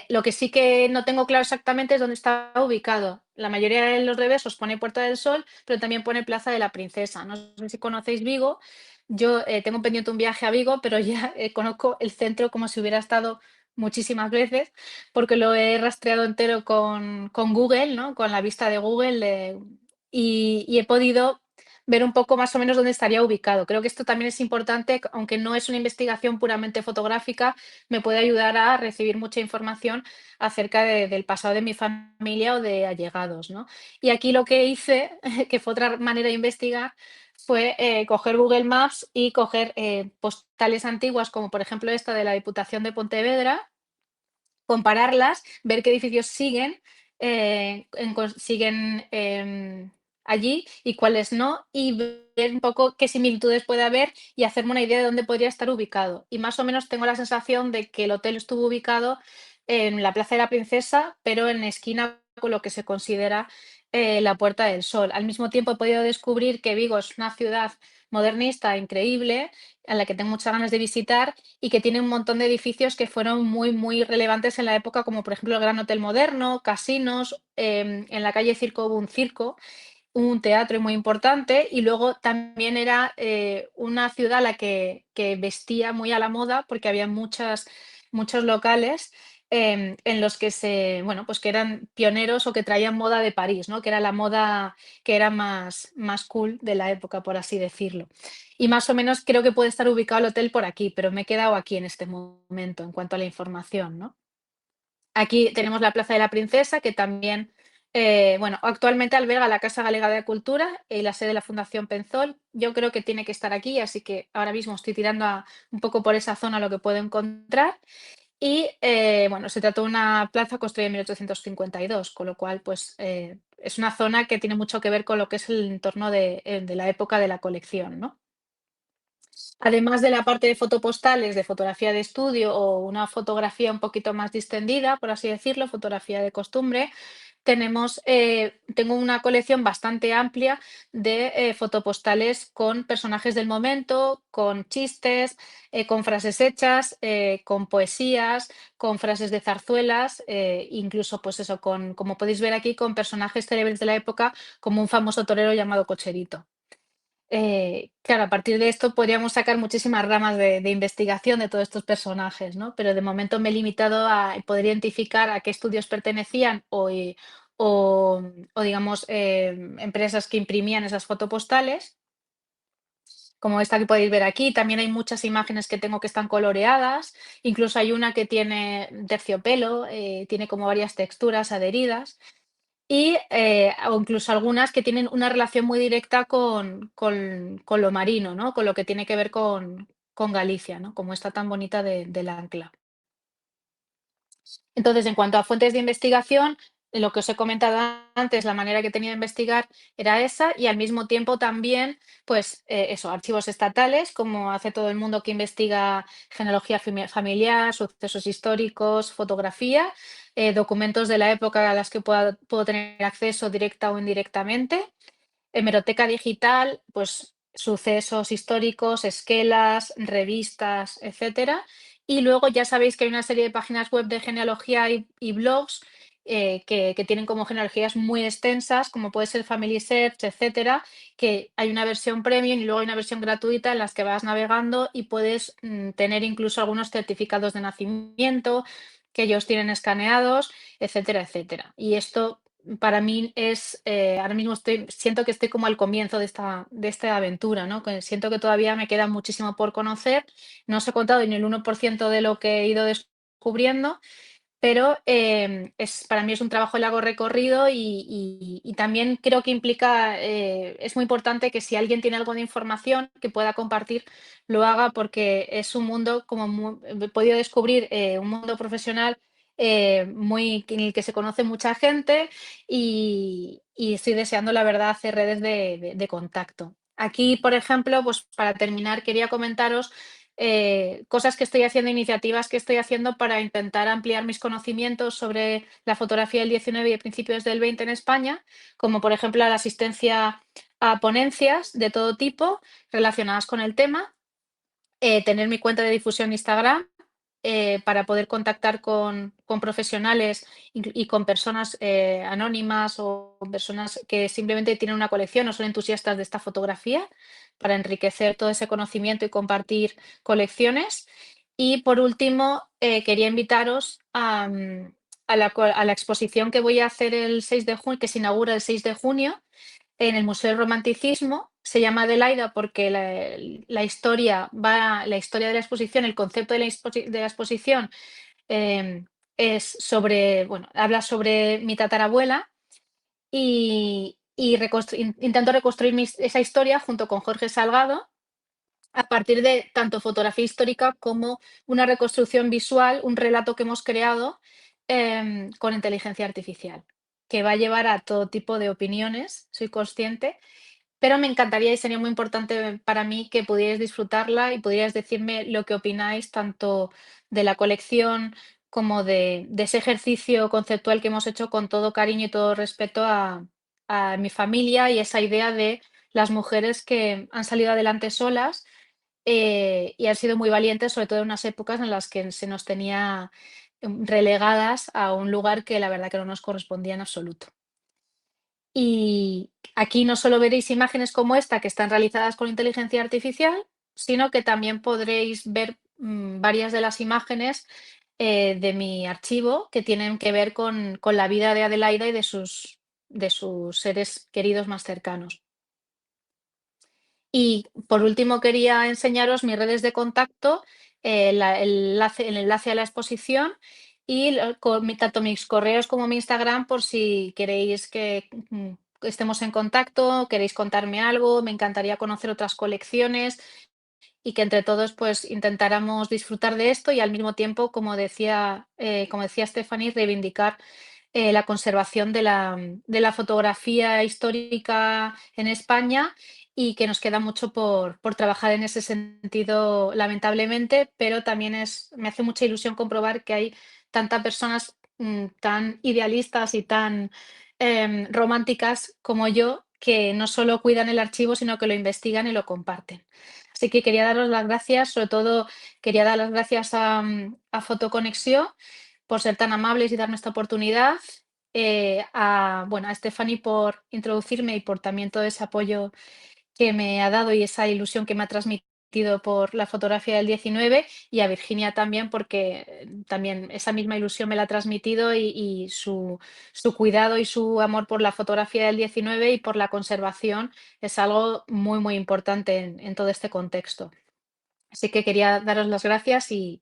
Lo que sí que no tengo claro exactamente es dónde está ubicado. La mayoría de los reversos pone Puerta del Sol, pero también pone Plaza de la Princesa. No sé si conocéis Vigo. Yo tengo pendiente un viaje a Vigo, pero ya conozco el centro como si hubiera estado muchísimas veces, porque lo he rastreado entero con Google, ¿no? Con la vista de Google, y he podido ver un poco más o menos dónde estaría ubicado. Creo que esto también es importante, aunque no es una investigación puramente fotográfica, me puede ayudar a recibir mucha información acerca del pasado de mi familia o de allegados, ¿no? Y aquí lo que hice, que fue otra manera de investigar, fue coger Google Maps y coger postales antiguas, como por ejemplo esta de la Diputación de Pontevedra, compararlas, ver qué edificios siguen allí y cuáles no, y ver un poco qué similitudes puede haber y hacerme una idea de dónde podría estar ubicado. Y más o menos tengo la sensación de que el hotel estuvo ubicado en la Plaza de la Princesa, pero en esquina con lo que se considera la Puerta del Sol. Al mismo tiempo he podido descubrir que Vigo es una ciudad modernista increíble, a la que tengo muchas ganas de visitar y que tiene un montón de edificios que fueron muy, muy relevantes en la época, como por ejemplo el Gran Hotel Moderno, casinos, en la calle Circo hubo un circo, un teatro muy importante y luego también era una ciudad a la que vestía muy a la moda porque había muchos locales en los que bueno, pues que eran pioneros o que traían moda de París, ¿no? Que era la moda que era más cool de la época, por así decirlo. Y más o menos creo que puede estar ubicado el hotel por aquí, pero me he quedado aquí en este momento en cuanto a la información, ¿no? Aquí tenemos la Plaza de la Princesa, que también, bueno, actualmente alberga la Casa Galega de Cultura y la sede de la Fundación Penzol. Yo creo que tiene que estar aquí, así que ahora mismo estoy tirando un poco por esa zona lo que puedo encontrar. Y bueno, se trata de una plaza construida en 1852, con lo cual, pues es una zona que tiene mucho que ver con lo que es el entorno de la época de la colección, ¿no? Además de la parte de fotopostales, de fotografía de estudio o una fotografía un poquito más distendida, por así decirlo, fotografía de costumbre, tengo una colección bastante amplia de fotopostales con personajes del momento, con chistes, con frases hechas, con poesías, con frases de zarzuelas, incluso, pues eso, como podéis ver aquí, con personajes célebres de la época, como un famoso torero llamado Cocherito. Claro, a partir de esto podríamos sacar muchísimas ramas de investigación de todos estos personajes, ¿no? Pero de momento me he limitado a poder identificar a qué estudios pertenecían o, digamos, empresas que imprimían esas fotopostales, como esta que podéis ver aquí. También hay muchas imágenes que tengo que están coloreadas, incluso hay una que tiene terciopelo, tiene como varias texturas adheridas. Y, o incluso algunas que tienen una relación muy directa con lo marino, ¿no? Con lo que tiene que ver con Galicia, ¿no? Como esta tan bonita del Ancla. Entonces, en cuanto a fuentes de investigación, lo que os he comentado antes, la manera que tenía de investigar era esa y al mismo tiempo también, pues eso, archivos estatales, como hace todo el mundo que investiga genealogía familiar, sucesos históricos, fotografía, documentos de la época a las que puedo tener acceso directa o indirectamente, hemeroteca digital, pues sucesos históricos, esquelas, revistas, etcétera. Y luego ya sabéis que hay una serie de páginas web de genealogía y blogs que tienen como genealogías muy extensas, como puede ser Family Search, etcétera, que hay una versión premium y luego hay una versión gratuita en las que vas navegando y puedes tener incluso algunos certificados de nacimiento que ellos tienen escaneados, etcétera, etcétera. Y esto para mí es, ahora mismo siento que estoy como al comienzo de esta aventura, ¿no? Que siento que todavía me queda muchísimo por conocer. No os he contado ni el 1% de lo que he ido descubriendo, pero para mí es un trabajo de largo recorrido y también creo que implica, es muy importante que si alguien tiene algo de información que pueda compartir, lo haga porque es un mundo he podido descubrir un mundo profesional en el que se conoce mucha gente y estoy deseando, la verdad, hacer redes de contacto. Aquí, por ejemplo, pues para terminar, quería comentaros cosas que estoy haciendo, iniciativas que estoy haciendo para intentar ampliar mis conocimientos sobre la fotografía del 19 y principios del 20 en España, como por ejemplo la asistencia a ponencias de todo tipo relacionadas con el tema, tener mi cuenta de difusión en Instagram para poder contactar con profesionales y con personas anónimas o con personas que simplemente tienen una colección o son entusiastas de esta fotografía para enriquecer todo ese conocimiento y compartir colecciones. Y por último, quería invitaros a la exposición que voy a hacer el 6 de junio, que se inaugura el 6 de junio, en el Museo del Romanticismo. Se llama Adelaida porque la historia de la exposición, el concepto de la exposición em, es sobre, bueno, habla sobre mi tatarabuela y intento reconstruir esa historia junto con Jorge Salgado a partir de tanto fotografía histórica como una reconstrucción visual, un relato que hemos creado con inteligencia artificial, que va a llevar a todo tipo de opiniones, soy consciente, pero me encantaría y sería muy importante para mí que pudierais disfrutarla y pudierais decirme lo que opináis tanto de la colección como de ese ejercicio conceptual que hemos hecho con todo cariño y todo respeto a mi familia y esa idea de las mujeres que han salido adelante solas y han sido muy valientes, sobre todo en unas épocas en las que se nos tenía relegadas a un lugar que la verdad que no nos correspondía en absoluto. Y aquí no solo veréis imágenes como esta que están realizadas con inteligencia artificial, sino que también podréis ver varias de las imágenes de mi archivo que tienen que ver con la vida de Adelaida y de sus seres queridos más cercanos. Y por último quería enseñaros mis redes de contacto, el enlace a la exposición y tanto mis correos como mi Instagram por si queréis que estemos en contacto, queréis contarme algo, me encantaría conocer otras colecciones y que entre todos pues intentáramos disfrutar de esto y al mismo tiempo, como decía Stephanie, reivindicar la conservación de la fotografía histórica en España y que nos queda mucho por trabajar en ese sentido, lamentablemente, pero también me hace mucha ilusión comprobar que hay tantas personas tan idealistas y tan románticas como yo que no solo cuidan el archivo, sino que lo investigan y lo comparten. Así que quería daros las gracias, sobre todo quería dar las gracias a Fotoconexión por ser tan amables y darme esta oportunidad. A Stephanie por introducirme y por también todo ese apoyo que me ha dado y esa ilusión que me ha transmitido por la fotografía del 19 y a Virginia también porque también esa misma ilusión me la ha transmitido y su cuidado y su amor por la fotografía del 19 y por la conservación es algo muy, muy importante en todo este contexto. Así que quería daros las gracias y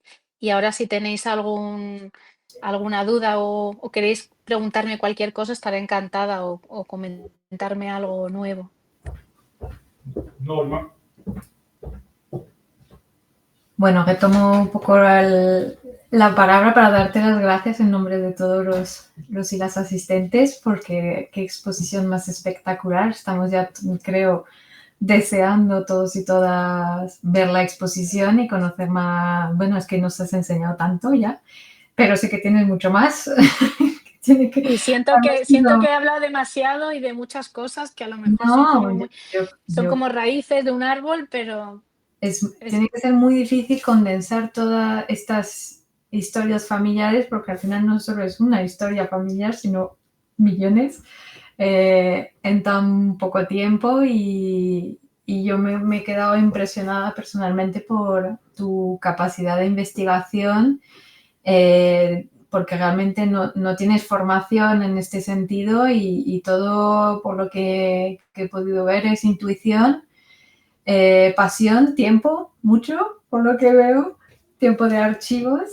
ahora si tenéis alguna duda o queréis preguntarme cualquier cosa, estaré encantada o comentarme algo nuevo. Norma. Bueno, retomo un poco la palabra para darte las gracias en nombre de todos los y las asistentes, porque qué exposición más espectacular. Estamos ya, creo, deseando todos y todas ver la exposición y conocer más. Bueno, es que nos has enseñado tanto ya, pero sé que tienes mucho más. Y siento que he hablado demasiado y de muchas cosas que a lo mejor No, son como raíces de un árbol, pero tiene que ser muy difícil condensar todas estas historias familiares, porque al final no solo es una historia familiar, sino millones en tan poco tiempo, y yo me he quedado impresionada personalmente por tu capacidad de investigación, porque realmente no tienes formación en este sentido, y todo, por lo que he podido ver, es intuición, pasión, tiempo, mucho, por lo que veo, tiempo de archivos,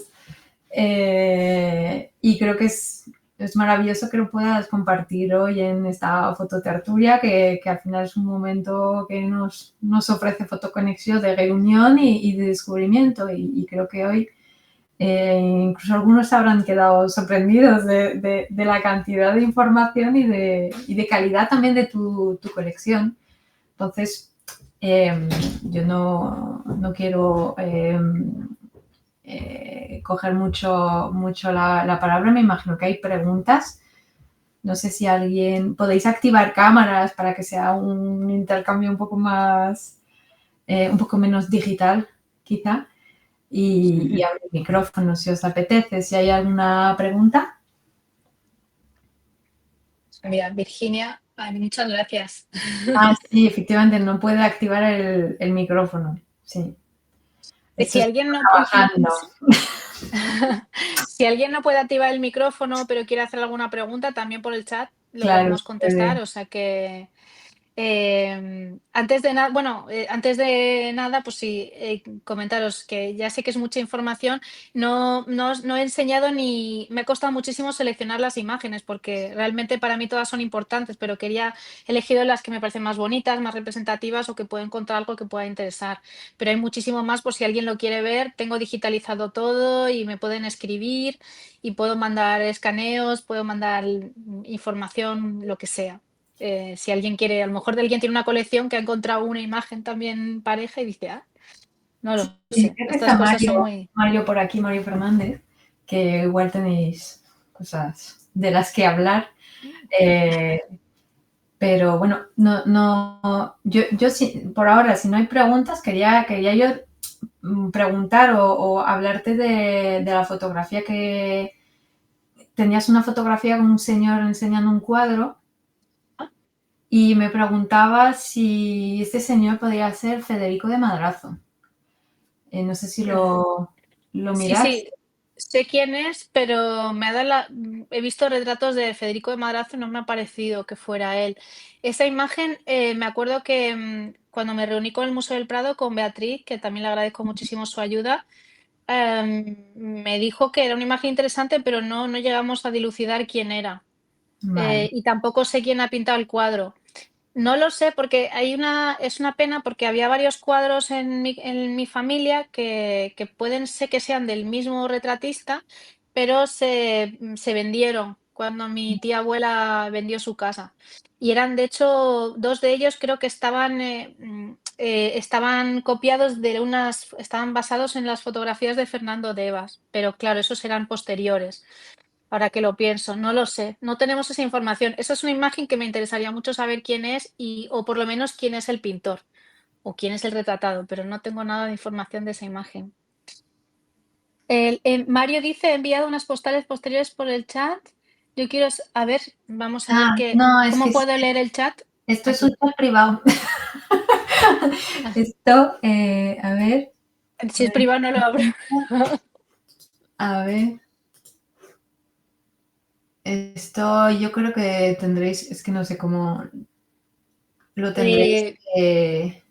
y creo que es maravilloso que lo puedas compartir hoy en esta fototertulia, que al final es un momento que nos ofrece Fotoconexión de reunión y de descubrimiento, y creo que hoy incluso algunos habrán quedado sorprendidos de la cantidad de información y de calidad también de tu colección. Entonces, yo no quiero coger mucho la palabra. Me imagino que hay preguntas. No sé si podéis activar cámaras para que sea un intercambio un poco menos digital, quizá, y abrir el micrófono si os apetece. Si hay alguna pregunta. Mira, Virginia, muchas gracias. Sí, efectivamente, no puede activar el micrófono. Sí. Si alguien no puede activar el micrófono, pero quiere hacer alguna pregunta, también por el chat lo podemos contestar. O sea que antes de nada, pues sí, comentaros que ya sé que es mucha información. No he enseñado ni me ha costado muchísimo seleccionar las imágenes, porque realmente para mí todas son importantes, pero he elegido las que me parecen más bonitas, más representativas, o que puedo encontrar algo que pueda interesar. Pero hay muchísimo más, por si alguien lo quiere ver. Tengo digitalizado todo y me pueden escribir y puedo mandar escaneos, puedo mandar información, lo que sea. Si alguien quiere, a lo mejor alguien tiene una colección que ha encontrado una imagen también pareja y dice, no lo sé. Creo que Estas está cosas son muy... Mario por aquí, Mario Fernández, que igual tenéis cosas de las que hablar. Pero bueno, yo sí, por ahora, si no hay preguntas, quería yo preguntar o hablarte de la fotografía, que tenías una fotografía con un señor enseñando un cuadro, y me preguntaba si este señor podría ser Federico de Madrazo. No sé si lo miras. Sí, sé quién es, pero he visto retratos de Federico de Madrazo y no me ha parecido que fuera él. Esa imagen, me acuerdo que cuando me reuní con el Museo del Prado, con Beatriz, que también le agradezco muchísimo su ayuda, me dijo que era una imagen interesante, pero no llegamos a dilucidar quién era. Vale. Y tampoco sé quién ha pintado el cuadro. No lo sé, porque es una pena, porque había varios cuadros en mi familia que pueden ser que sean del mismo retratista, pero se vendieron cuando mi tía abuela vendió su casa. Y eran, de hecho, dos de ellos creo que estaban copiados estaban basados en las fotografías de Fernando Devas, pero claro, esos eran posteriores. Ahora que lo pienso, no lo sé, no tenemos esa información. Esa es una imagen que me interesaría mucho saber quién es, o por lo menos quién es el pintor o quién es el retratado, pero no tengo nada de información de esa imagen. Mario dice, he enviado unas postales posteriores por el chat. Yo quiero ver, vamos a ver no, es ¿cómo que puedo leer el chat? esto es Aquí. un chat privado. Esto, a ver. Si es privado no lo abro. A ver. Esto yo creo que tendréis, es que no sé cómo lo tendréis que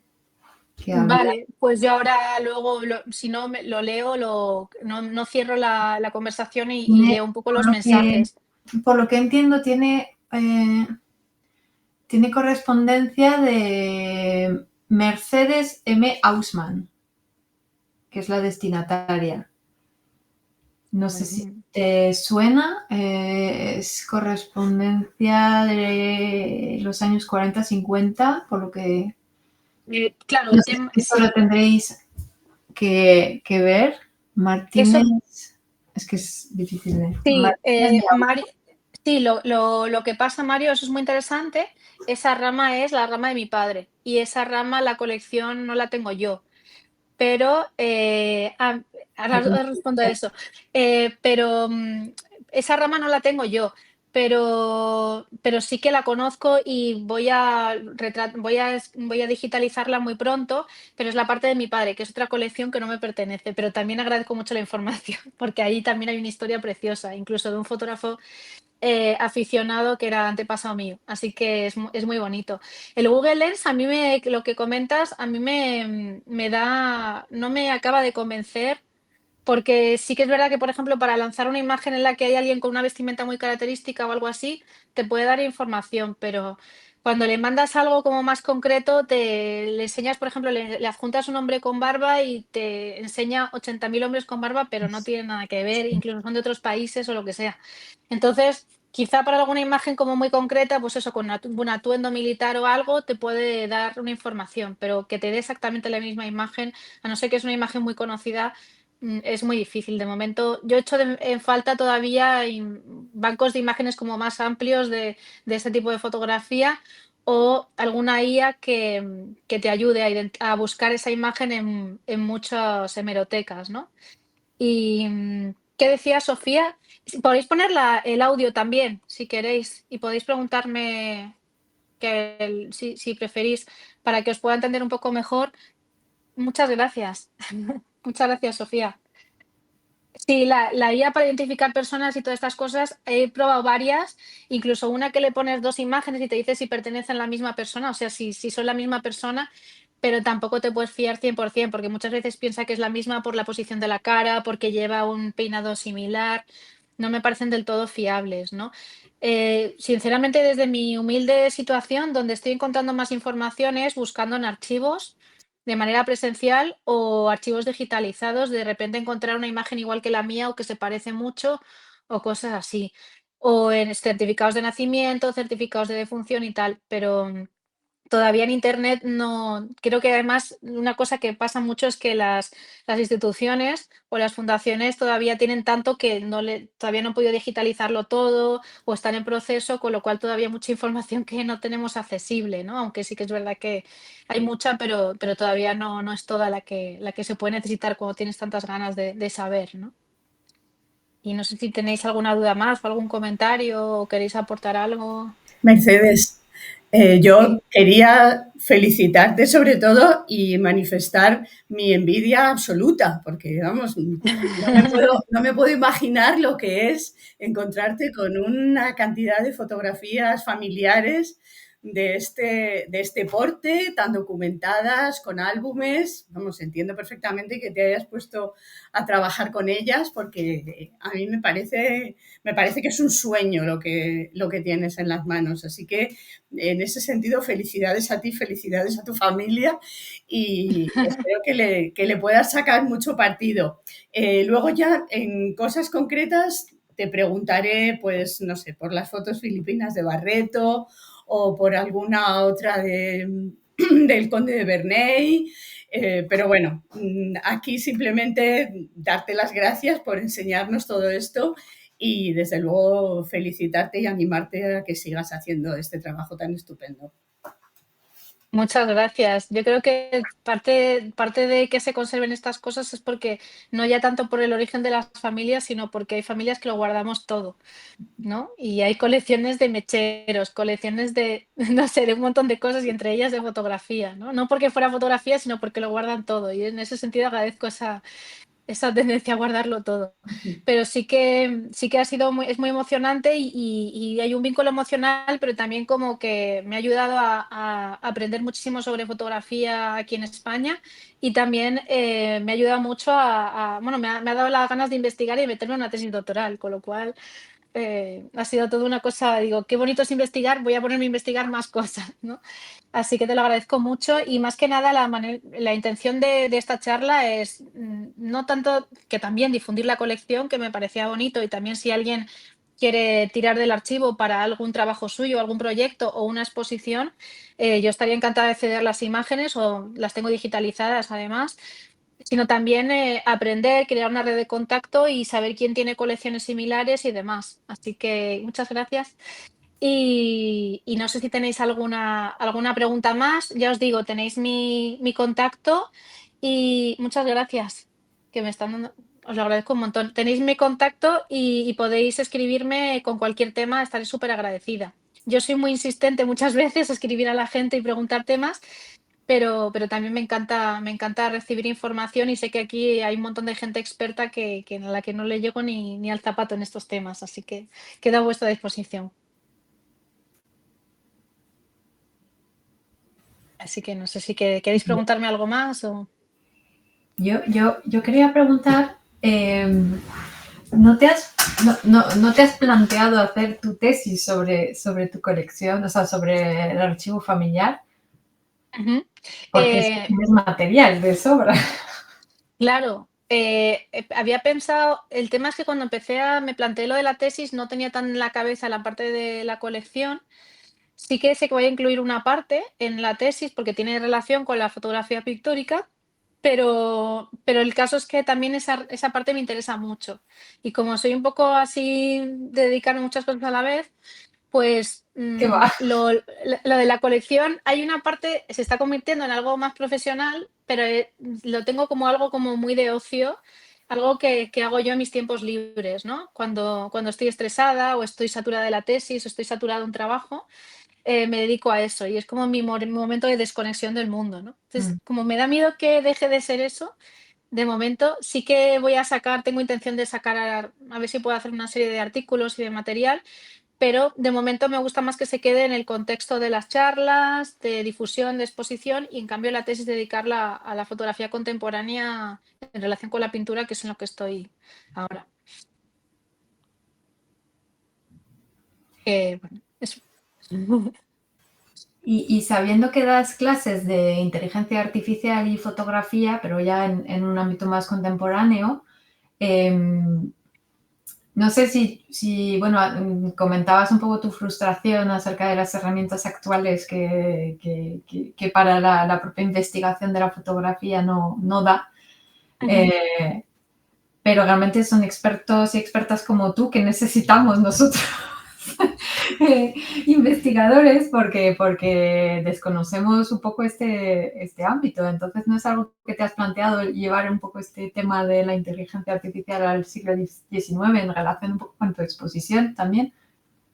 hablar. Vale, pues yo ahora luego, si no lo leo, no cierro la conversación y leo un poco los mensajes. Por lo que entiendo, tiene correspondencia de Mercedes M. Hausmann, que es la destinataria. No sé si te suena, es correspondencia de los años 40-50, por lo que... Claro, no sé si esto lo tendréis que ver. Martínez, es que es difícil de... Sí, lo que pasa, Mario, eso es muy interesante. Esa rama es la rama de mi padre, y esa rama, la colección, no la tengo yo. pero ahora os respondo a eso. Pero esa rama no la tengo yo, pero sí que la conozco y voy a digitalizarla muy pronto, pero es la parte de mi padre, que es otra colección que no me pertenece, pero también agradezco mucho la información, porque ahí también hay una historia preciosa, incluso de un fotógrafo aficionado que era antepasado mío, así que es muy bonito. El Google Lens, lo que comentas, a mí no me acaba de convencer, porque sí que es verdad que, por ejemplo, para lanzar una imagen en la que hay alguien con una vestimenta muy característica o algo así, te puede dar información, pero cuando le mandas algo como más concreto, le enseñas, por ejemplo, le adjuntas un hombre con barba y te enseña 80.000 hombres con barba, pero no tienen nada que ver, incluso son de otros países o lo que sea. Entonces, quizá para alguna imagen como muy concreta, pues eso, con un atuendo militar o algo, te puede dar una información, pero que te dé exactamente la misma imagen, a no ser que es una imagen muy conocida, es muy difícil. De momento, yo echo en falta todavía bancos de imágenes como más amplios de este tipo de fotografía o alguna IA que te ayude a buscar esa imagen en muchas hemerotecas, ¿no? Y, ¿qué decía Sofía? Podéis poner el audio también, si queréis, y podéis preguntarme si preferís, para que os pueda entender un poco mejor. Muchas gracias. Muchas gracias, Sofía. Sí, la IA para identificar personas y todas estas cosas, he probado varias, incluso una que le pones 2 imágenes y te dice si pertenecen a la misma persona, o sea, si son la misma persona, pero tampoco te puedes fiar 100%, porque muchas veces piensa que es la misma por la posición de la cara, porque lleva un peinado similar, no me parecen del todo fiables, ¿no? Sinceramente, desde mi humilde situación, donde estoy encontrando más información es buscando en archivos de manera presencial o archivos digitalizados, de repente encontrar una imagen igual que la mía o que se parece mucho o cosas así. O en certificados de nacimiento, certificados de defunción y tal, pero todavía en Internet no. Creo que además una cosa que pasa mucho es que las instituciones o las fundaciones todavía tienen tanto que todavía no han podido digitalizarlo todo o están en proceso, con lo cual todavía hay mucha información que no tenemos accesible, ¿no? Aunque sí que es verdad que hay mucha, pero todavía no es toda la que se puede necesitar cuando tienes tantas ganas de saber, ¿no? Y no sé si tenéis alguna duda más o algún comentario o queréis aportar algo. Mercedes, yo Sí. quería felicitarte sobre todo y manifestar mi envidia absoluta, porque vamos, no me puedo imaginar lo que es encontrarte con una cantidad de fotografías familiares de este porte, tan documentadas, con álbumes. Vamos, entiendo perfectamente que te hayas puesto a trabajar con ellas, porque a mí me parece que es un sueño lo que tienes en las manos. Así que, en ese sentido, felicidades a ti, felicidades a tu familia y espero que le puedas sacar mucho partido. Luego ya, en cosas concretas, te preguntaré, pues, no sé, por las fotos filipinas de Barreto o por alguna otra del Conde de Bernay. Pero bueno, aquí simplemente darte las gracias por enseñarnos todo esto y desde luego felicitarte y animarte a que sigas haciendo este trabajo tan estupendo. Muchas gracias. Yo creo que parte de que se conserven estas cosas es porque no ya tanto por el origen de las familias, sino porque hay familias que lo guardamos todo, ¿no? Y hay colecciones de mecheros, colecciones de, no sé, de un montón de cosas y entre ellas de fotografía, ¿no? No porque fuera fotografía, sino porque lo guardan todo. Y en ese sentido agradezco esa tendencia a guardarlo todo. Pero sí que es muy emocionante y hay un vínculo emocional, pero también como que me ha ayudado a aprender muchísimo sobre fotografía aquí en España y también me ha ayudado mucho bueno, me ha dado las ganas de investigar y meterme en una tesis doctoral, con lo cual ha sido toda una cosa, digo, qué bonito es investigar, voy a ponerme a investigar más cosas, ¿no? Así que te lo agradezco mucho y más que nada la intención de esta charla es no tanto que también difundir la colección, que me parecía bonito, y también si alguien quiere tirar del archivo para algún trabajo suyo, algún proyecto o una exposición, yo estaría encantada de ceder las imágenes o las tengo digitalizadas además, sino también aprender, crear una red de contacto y saber quién tiene colecciones similares y demás. Así que muchas gracias. Y no sé si tenéis alguna pregunta más. Ya os digo, tenéis mi contacto Y muchas gracias, que me están dando, os lo agradezco un montón. Tenéis mi contacto y podéis escribirme con cualquier tema, estaré súper agradecida. Yo soy muy insistente muchas veces, escribir a la gente y preguntar temas, pero también me encanta recibir información y sé que aquí hay un montón de gente experta que a la que no le llego ni al zapato en estos temas, así que quedo a vuestra disposición. Así que no sé si queréis preguntarme algo más o... Yo quería preguntar, ¿no te has planteado hacer tu tesis sobre tu colección, o sea, sobre el archivo familiar? Ujú. Porque es que tienes material de sobra. Claro, había pensado, el tema es que cuando me planteé lo de la tesis, no tenía tan en la cabeza la parte de la colección. Sí que sé que voy a incluir una parte en la tesis porque tiene relación con la fotografía pictórica, pero el caso es que también esa parte me interesa mucho. Y como soy un poco así de dedicarme a muchas cosas a la vez, pues ¿Qué va? lo de la colección, hay una parte, se está convirtiendo en algo más profesional, pero lo tengo como algo como muy de ocio, algo que hago yo en mis tiempos libres, ¿no? Cuando estoy estresada o estoy saturada de la tesis o estoy saturada de un trabajo, me dedico a eso y es como mi momento de desconexión del mundo, ¿no? Entonces, Mm. como me da miedo que deje de ser eso, de momento sí que tengo intención de sacar, a ver si puedo hacer una serie de artículos y de material, pero de momento me gusta más que se quede en el contexto de las charlas, de difusión, de exposición y en cambio la tesis dedicarla a la fotografía contemporánea en relación con la pintura, que es en lo que estoy ahora. Bueno, eso. Y sabiendo que das clases de inteligencia artificial y fotografía, pero ya en un ámbito más contemporáneo, no sé bueno, comentabas un poco tu frustración acerca de las herramientas actuales que para la propia investigación de la fotografía no da. Ujú. Pero realmente son expertos y expertas como tú que necesitamos nosotros, investigadores, porque desconocemos un poco este ámbito. Entonces, ¿no es algo que te has planteado llevar un poco este tema de la inteligencia artificial al siglo XIX en relación un poco con tu exposición también?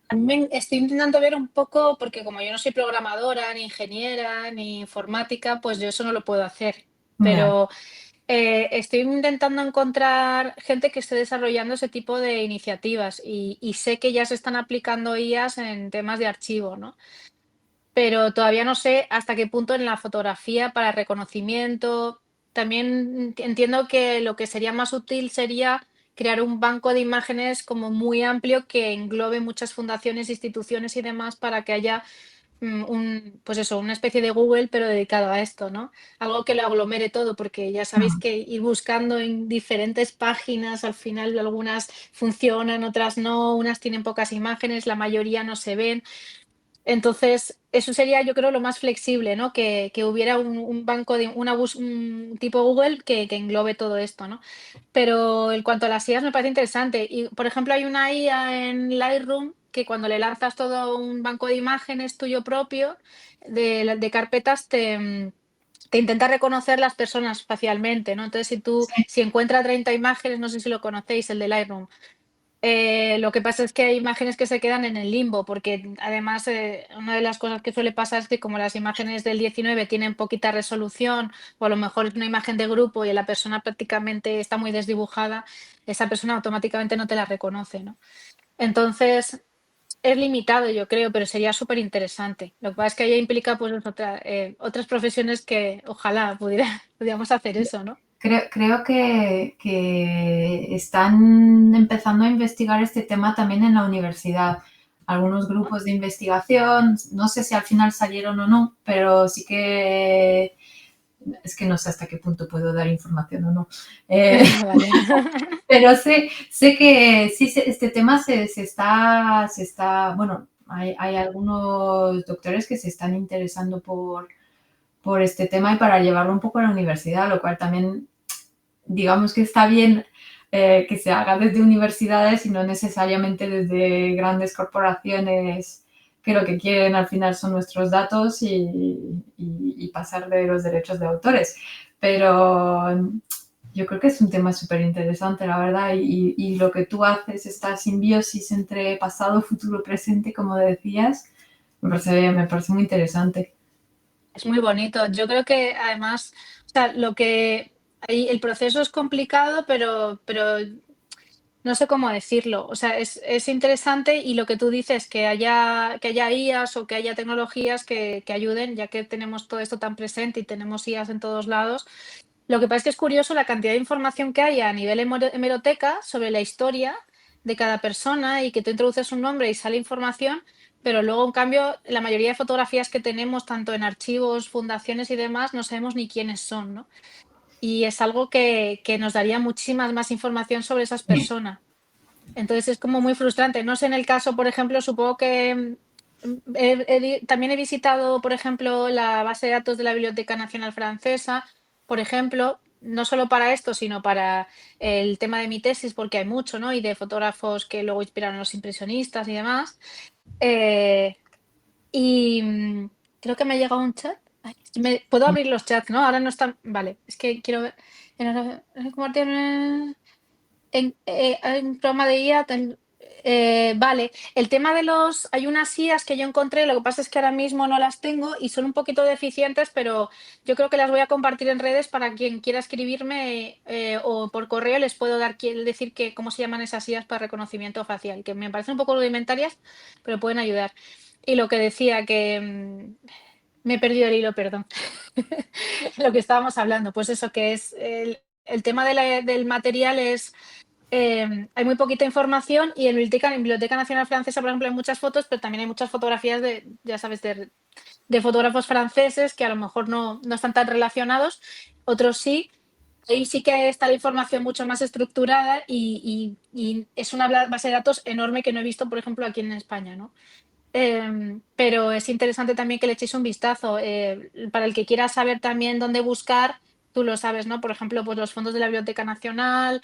También estoy intentando ver un poco, porque como yo no soy programadora, ni ingeniera, ni informática, pues yo eso no lo puedo hacer. Ya. Pero estoy intentando encontrar gente que esté desarrollando ese tipo de iniciativas y sé que ya se están aplicando IAs en temas de archivo, ¿no? Pero todavía no sé hasta qué punto en la fotografía para reconocimiento. También entiendo que lo que sería más útil sería crear un banco de imágenes como muy amplio que englobe muchas fundaciones, instituciones y demás para que haya pues eso, una especie de Google, pero dedicado a esto, ¿no? Algo que lo aglomere todo, porque ya sabéis Mm. que ir buscando en diferentes páginas, al final algunas funcionan, otras no, unas tienen pocas imágenes, la mayoría no se ven. Entonces, eso sería, yo creo, lo más flexible, ¿no? Que hubiera un banco de un tipo Google que englobe todo esto, ¿no? Pero en cuanto a las IAs me parece interesante. Y, por ejemplo, hay una IA en Lightroom que cuando le lanzas todo un banco de imágenes tuyo propio, de carpetas, te intenta reconocer las personas facialmente, ¿no? Entonces, Sí. si encuentra 30 imágenes, no sé si lo conocéis, el de Lightroom. Lo que pasa es que hay imágenes que se quedan en el limbo, porque además una de las cosas que suele pasar es que como las imágenes del 19 tienen poquita resolución o a lo mejor es una imagen de grupo y la persona prácticamente está muy desdibujada, esa persona automáticamente no te la reconoce, ¿no? Entonces es limitado, yo creo, pero sería súper interesante. Lo que pasa es que ahí implica pues otras profesiones que ojalá pudiéramos hacer eso, ¿no? Creo que están empezando a investigar este tema también en la universidad. Algunos grupos de investigación, no sé si al final salieron o no, pero sí que es que no sé hasta qué punto puedo dar información o no. Vale. Pero sé que sí, este tema bueno, hay algunos doctores que se están interesando por este tema y para llevarlo un poco a la universidad, lo cual también digamos que está bien que se haga desde universidades y no necesariamente desde grandes corporaciones que lo que quieren al final son nuestros datos y pasar de los derechos de autores. pero yo creo que es un tema súper interesante, la verdad, y lo que tú haces, esta simbiosis entre pasado, futuro, presente, como decías, me parece muy interesante. Es muy bonito. Yo creo que además, o sea, el proceso es complicado, pero no sé cómo decirlo. O sea, es interesante y lo que tú dices, que haya IAs o que haya tecnologías que ayuden, ya que tenemos todo esto tan presente y tenemos IAs en todos lados. Lo que pasa es que es curioso la cantidad de información que hay a nivel hemeroteca sobre la historia de cada persona y que tú introduces un nombre y sale información, pero luego, en cambio, la mayoría de fotografías que tenemos, tanto en archivos, fundaciones y demás, no sabemos ni quiénes son, ¿no? Y es algo que nos daría muchísima más información sobre esas personas. Entonces es como muy frustrante. No sé, en el caso, por ejemplo, supongo que también he visitado, por ejemplo, la base de datos de la Biblioteca Nacional Francesa, por ejemplo, no solo para esto, sino para el tema de mi tesis, porque hay mucho, ¿no? Y de fotógrafos que luego inspiraron a los impresionistas y demás. Eh, y creo que me ha llegado un chat. Ay, puedo abrir los chats, ¿no? Ahora no están. Vale, es que quiero ver. Hay un programa de IA. Vale, el tema de hay unas IAs que yo encontré, lo que pasa es que ahora mismo no las tengo y son un poquito deficientes, pero yo creo que las voy a compartir en redes para quien quiera escribirme o por correo les puedo decir cómo se llaman esas IAs para reconocimiento facial, que me parecen un poco rudimentarias, pero pueden ayudar. Y lo que decía, que me he perdido el hilo, perdón. Lo que estábamos hablando, pues eso, que es el tema del material es hay muy poquita información y en Biblioteca Nacional Francesa, por ejemplo, hay muchas fotos, pero también hay muchas fotografías ya sabes, de fotógrafos franceses que a lo mejor no están tan relacionados, otros sí. Ahí sí que está la información mucho más estructurada y es una base de datos enorme que no he visto, por ejemplo, aquí en España, ¿no? Pero es interesante también que le echéis un vistazo. Para el que quiera saber también dónde buscar, tú lo sabes, ¿no? Por ejemplo, pues los fondos de la Biblioteca Nacional,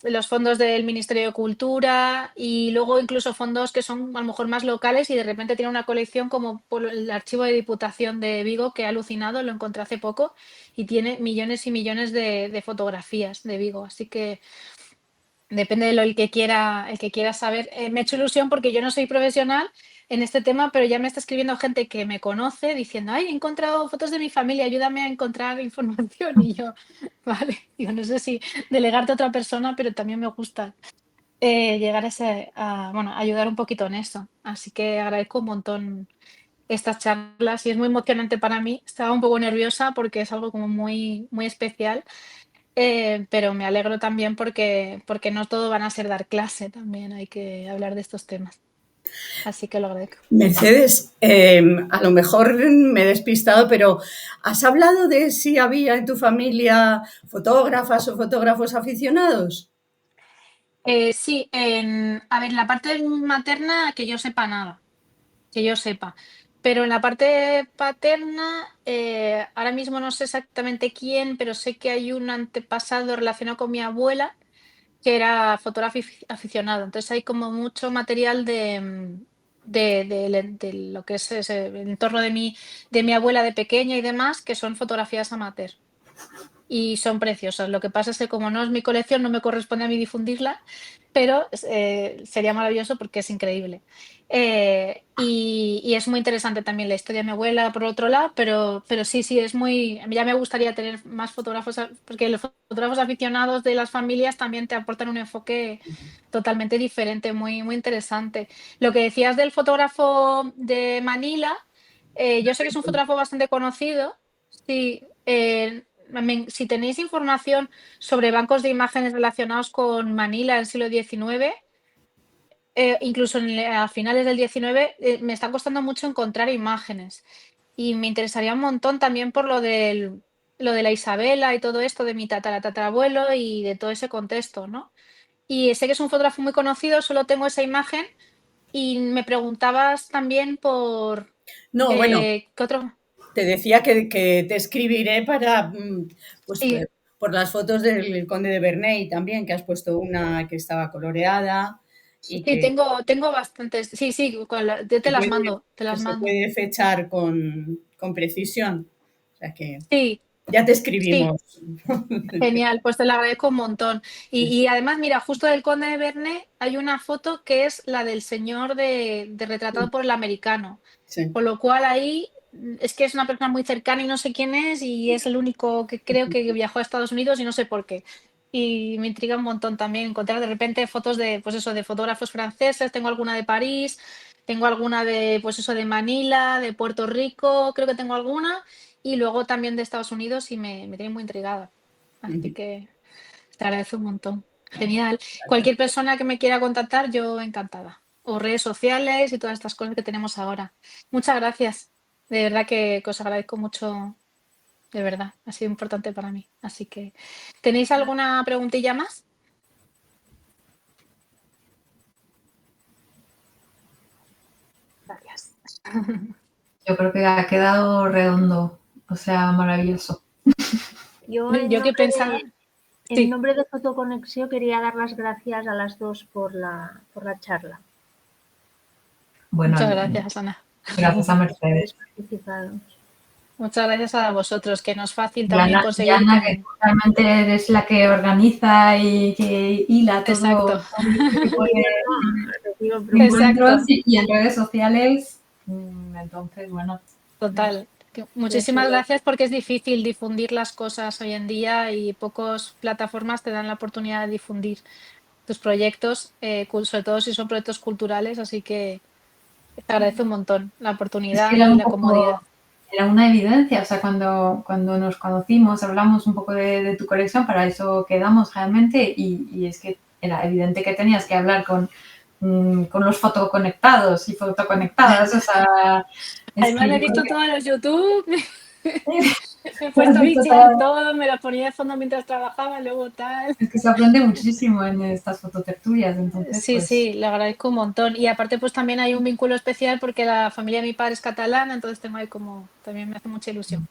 los fondos del Ministerio de Cultura y luego incluso fondos que son a lo mejor más locales y de repente tiene una colección como por el Archivo de Diputación de Vigo, que he alucinado, lo encontré hace poco y tiene millones y millones de fotografías de Vigo. Así que depende de el que quiera saber. Me ha hecho ilusión porque yo no soy profesional en este tema, pero ya me está escribiendo gente que me conoce diciendo, ay, he encontrado fotos de mi familia, ayúdame a encontrar información. Y yo, vale, digo, no sé si delegarte a otra persona, pero también me gusta llegar bueno, ayudar un poquito en eso. Así que agradezco un montón estas charlas y es muy emocionante para mí. Estaba un poco nerviosa porque es algo como muy, muy especial. Pero me alegro también porque no todo van a ser dar clase, también hay que hablar de estos temas. Así que lo agradezco. Mercedes, a lo mejor me he despistado, pero ¿has hablado de si había en tu familia fotógrafas o fotógrafos aficionados? Sí, a ver, la parte materna, que yo sepa nada, que yo sepa. Pero en la parte paterna, ahora mismo no sé exactamente quién, pero sé que hay un antepasado relacionado con mi abuela que era fotógrafo aficionado. Entonces hay como mucho material de lo que es el entorno de mi abuela de pequeña y demás, que son fotografías amateur. Y son preciosas. Lo que pasa es que como no es mi colección, no me corresponde a mí difundirla, pero sería maravilloso porque es increíble. Y es muy interesante también la historia de mi abuela por otro lado, pero sí, ya me gustaría tener más fotógrafos, porque los fotógrafos aficionados de las familias también te aportan un enfoque totalmente diferente, muy, muy interesante. Lo que decías del fotógrafo de Manila, yo sé que es un fotógrafo bastante conocido, sí. Si tenéis información sobre bancos de imágenes relacionados con Manila en el siglo XIX, incluso a finales del XIX, me está costando mucho encontrar imágenes. Y me interesaría un montón también por lo de la Isabela y todo esto de mi tatarabuelo y de todo ese contexto, ¿no? Y sé que es un fotógrafo muy conocido, solo tengo esa imagen. Y me preguntabas también por No, bueno, ¿qué otro? te decía que te escribiré para, pues, Sí, por las fotos del Conde de Bernay también, que has puesto una que estaba coloreada y sí, que tengo bastantes. Sí, sí, yo te las mando, te que las se mando. puede fechar con precisión. O sea que Sí, Ya te escribimos. Genial, pues te lo agradezco un montón. Y además, mira, justo del Conde de Bernet hay una foto que es la del señor de retratado por el americano. Sí. Con lo cual ahí es que es una persona muy cercana y no sé quién es y es el único que creo que viajó a Estados Unidos y no sé por qué. Y me intriga un montón también encontrar de repente fotos de, pues eso, de fotógrafos franceses. Tengo alguna de París, tengo alguna de, pues eso, de Manila, de Puerto Rico, creo que tengo alguna. Y luego también de Estados Unidos y me tiene muy intrigada. Así que te agradezco un montón. Genial. Cualquier persona que me quiera contactar, yo encantada. O redes sociales y todas estas cosas que tenemos ahora. Muchas gracias. De verdad que os agradezco mucho. De verdad, ha sido importante para mí. Así que, ¿tenéis alguna preguntilla más? Gracias. Yo creo que ha quedado redondo, o sea, maravilloso. Yo Yo que pensaba. en Sí. nombre de Fotoconexión quería dar las gracias a las dos por la charla. Bueno, Muchas gracias, Ana. gracias a Mercedes. Participado. Muchas gracias a vosotros, que no es fácil Y también Ana, conseguir que realmente eres la que organiza y que hila todo, Exacto. todo este tipo de Exacto. encuentros y en redes sociales. Entonces, bueno. Total. Muchísimas gracias porque es difícil difundir las cosas hoy en día y pocas plataformas te dan la oportunidad de difundir tus proyectos, sobre todo si son proyectos culturales, así que te agradezco un montón la oportunidad y la comodidad. Era una evidencia, o sea, cuando nos conocimos, hablamos un poco de tu colección, para eso quedamos realmente y es que era evidente que tenías que hablar con los fotoconectados y fotoconectadas, o sea... Además me he visto todos los YouTube, me he puesto a bichear todo, me lo ponía de fondo mientras trabajaba, luego tal. Es que se aprende muchísimo en estas fototertulias, entonces Sí, pues... sí, le agradezco un montón. Y aparte pues también hay un vínculo especial porque la familia de mi padre es catalana, entonces tengo ahí como, también me hace mucha ilusión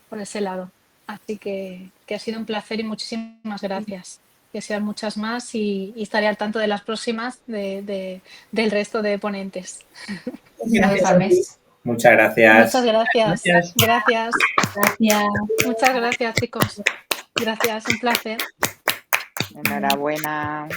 por ese lado. Así que ha sido un placer y muchísimas gracias. Que sean muchas más y estaré al tanto de las próximas del resto de ponentes. Gracias a ti. Muchas gracias. Muchas gracias. Gracias. Gracias. Gracias. Muchas gracias, chicos. Gracias, un placer. Enhorabuena.